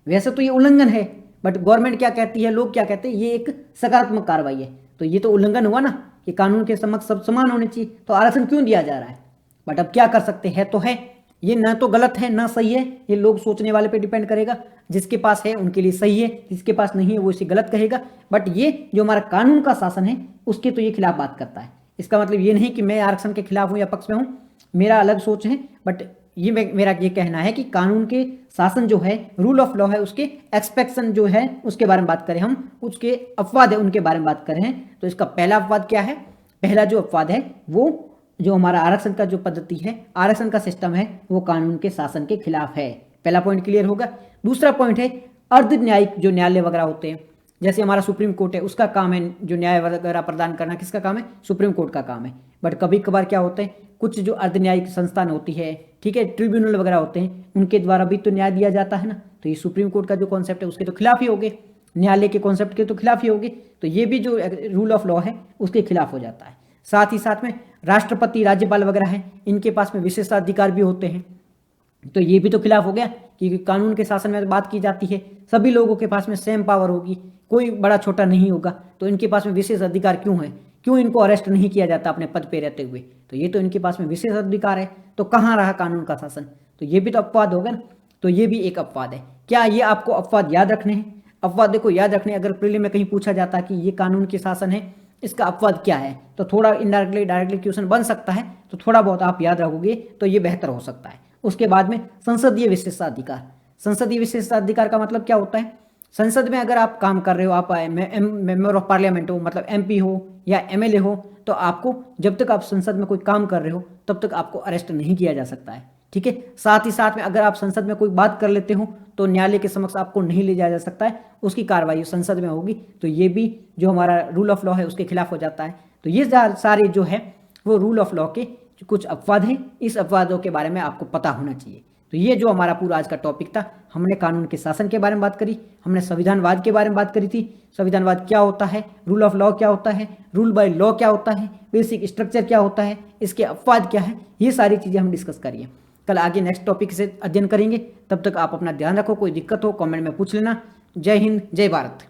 वैसे तो ये उल्लंघन है, बट गवर्नमेंट क्या कहती है, लोग क्या कहते हैं, ये एक सकारात्मक कार्रवाई है। तो ये तो उल्लंघन हुआ ना कि कानून के समक्ष सब समान होने चाहिए, तो आरक्षण क्यों दिया जा रहा है? बट अब क्या कर सकते हैं, तो है ये ना तो गलत है ना सही है, ये लोग सोचने वाले पे डिपेंड करेगा। जिसके पास है उनके लिए सही है, जिसके पास नहीं है वो इसे गलत कहेगा। बट ये जो हमारा कानून का शासन है उसके तो ये खिलाफ बात करता है। इसका मतलब ये नहीं कि मैं आरक्षण के खिलाफ हूँ या पक्ष में हूँ, मेरा अलग सोच है। बट ये मेरा ये कहना है कि कानून के शासन जो है, रूल ऑफ लॉ है, उसके एक्सपेक्शन जो है उसके बारे में बात करें हम, उसके अपवाद है उनके बारे में बात करें तो इसका पहला अपवाद क्या है? पहला जो अपवाद है वो जो हमारा आरक्षण का जो पद्धति है, आरक्षण का सिस्टम है, वो कानून के शासन के खिलाफ है। पहला पॉइंट क्लियर होगा। दूसरा पॉइंट है अर्ध न्यायिक जो न्यायालय वगैरह होते हैं, जैसे हमारा सुप्रीम कोर्ट है, उसका काम है जो न्याय वगैरह प्रदान करना, किसका काम है? सुप्रीम कोर्ट का काम है। बट कभी कभार क्या होता है, कुछ जो अर्ध न्यायिक संस्थान होती है, ठीक है, ट्रिब्यूनल वगैरह होते हैं, उनके द्वारा भी तो न्याय दिया जाता है ना। तो ये सुप्रीम कोर्ट का जो कॉन्सेप्ट है उसके तो खिलाफ ही होगे, न्यायालय के कॉन्सेप्ट के तो खिलाफ ही होगे। तो ये भी जो रूल ऑफ लॉ है उसके खिलाफ हो जाता है। साथ ही साथ में राष्ट्रपति, राज्यपाल वगैरह हैं, इनके पास में विशेषाधिकार भी होते हैं, तो ये भी तो खिलाफ हो गया। क्योंकि कानून के शासन में बात की जाती है सभी लोगों के पास में सेम पावर होगी, कोई बड़ा छोटा नहीं होगा, तो इनके पास में विशेष अधिकार क्यों है? क्यों इनको अरेस्ट नहीं किया जाता अपने पद पे रहते हुए? तो ये तो इनके पास में विशेष अधिकार है, तो कहाँ रहा कानून का शासन? तो ये भी तो अपवाद होगा ना। तो ये भी एक अपवाद है। क्या ये आपको अपवाद याद रखने हैं? अपवाद देखो याद रखने, अगर प्रीलिम में कहीं पूछा जाता कि ये कानून के शासन है, इसका अपवाद क्या है, तो थोड़ा इनडायरेक्टली डायरेक्टली क्वेश्चन बन सकता है, तो थोड़ा बहुत आप याद रखोगे तो ये बेहतर हो सकता है। उसके बाद में संसदीय विशेषाधिकार। संसदीय विशेषाधिकार का मतलब क्या होता है? संसद में अगर आप काम कर रहे हो, आप मेंबर ऑफ पार्लियामेंट हो, मतलब एमपी हो या एमएलए हो, तो आपको जब तक आप संसद में कोई काम कर रहे हो तब तक आपको अरेस्ट नहीं किया जा सकता है, ठीक है। साथ ही साथ में अगर आप संसद में कोई बात कर लेते हो तो न्यायालय के समक्ष आपको नहीं ले जाया जा सकता है, उसकी कार्रवाई संसद में होगी। तो ये भी जो हमारा रूल ऑफ लॉ है उसके खिलाफ हो जाता है। तो ये सारे जो है वो रूल ऑफ लॉ के कुछ अपवाद हैं, इस अपवादों के बारे में आपको पता होना चाहिए। तो ये जो हमारा पूरा आज का टॉपिक था, हमने कानून के शासन के बारे में बात करी, हमने संविधानवाद के बारे में बात करी थी, संविधानवाद क्या होता है, रूल ऑफ लॉ क्या होता है, रूल बाय लॉ क्या होता है, बेसिक स्ट्रक्चर क्या होता है, इसके अपवाद क्या है, ये सारी चीज़ें हम डिस्कस करिए। कल आगे नेक्स्ट टॉपिक से अध्ययन करेंगे। तब तक आप अपना ध्यान रखो, कोई दिक्कत हो कमेंट में पूछ लेना। जय हिंद, जय भारत।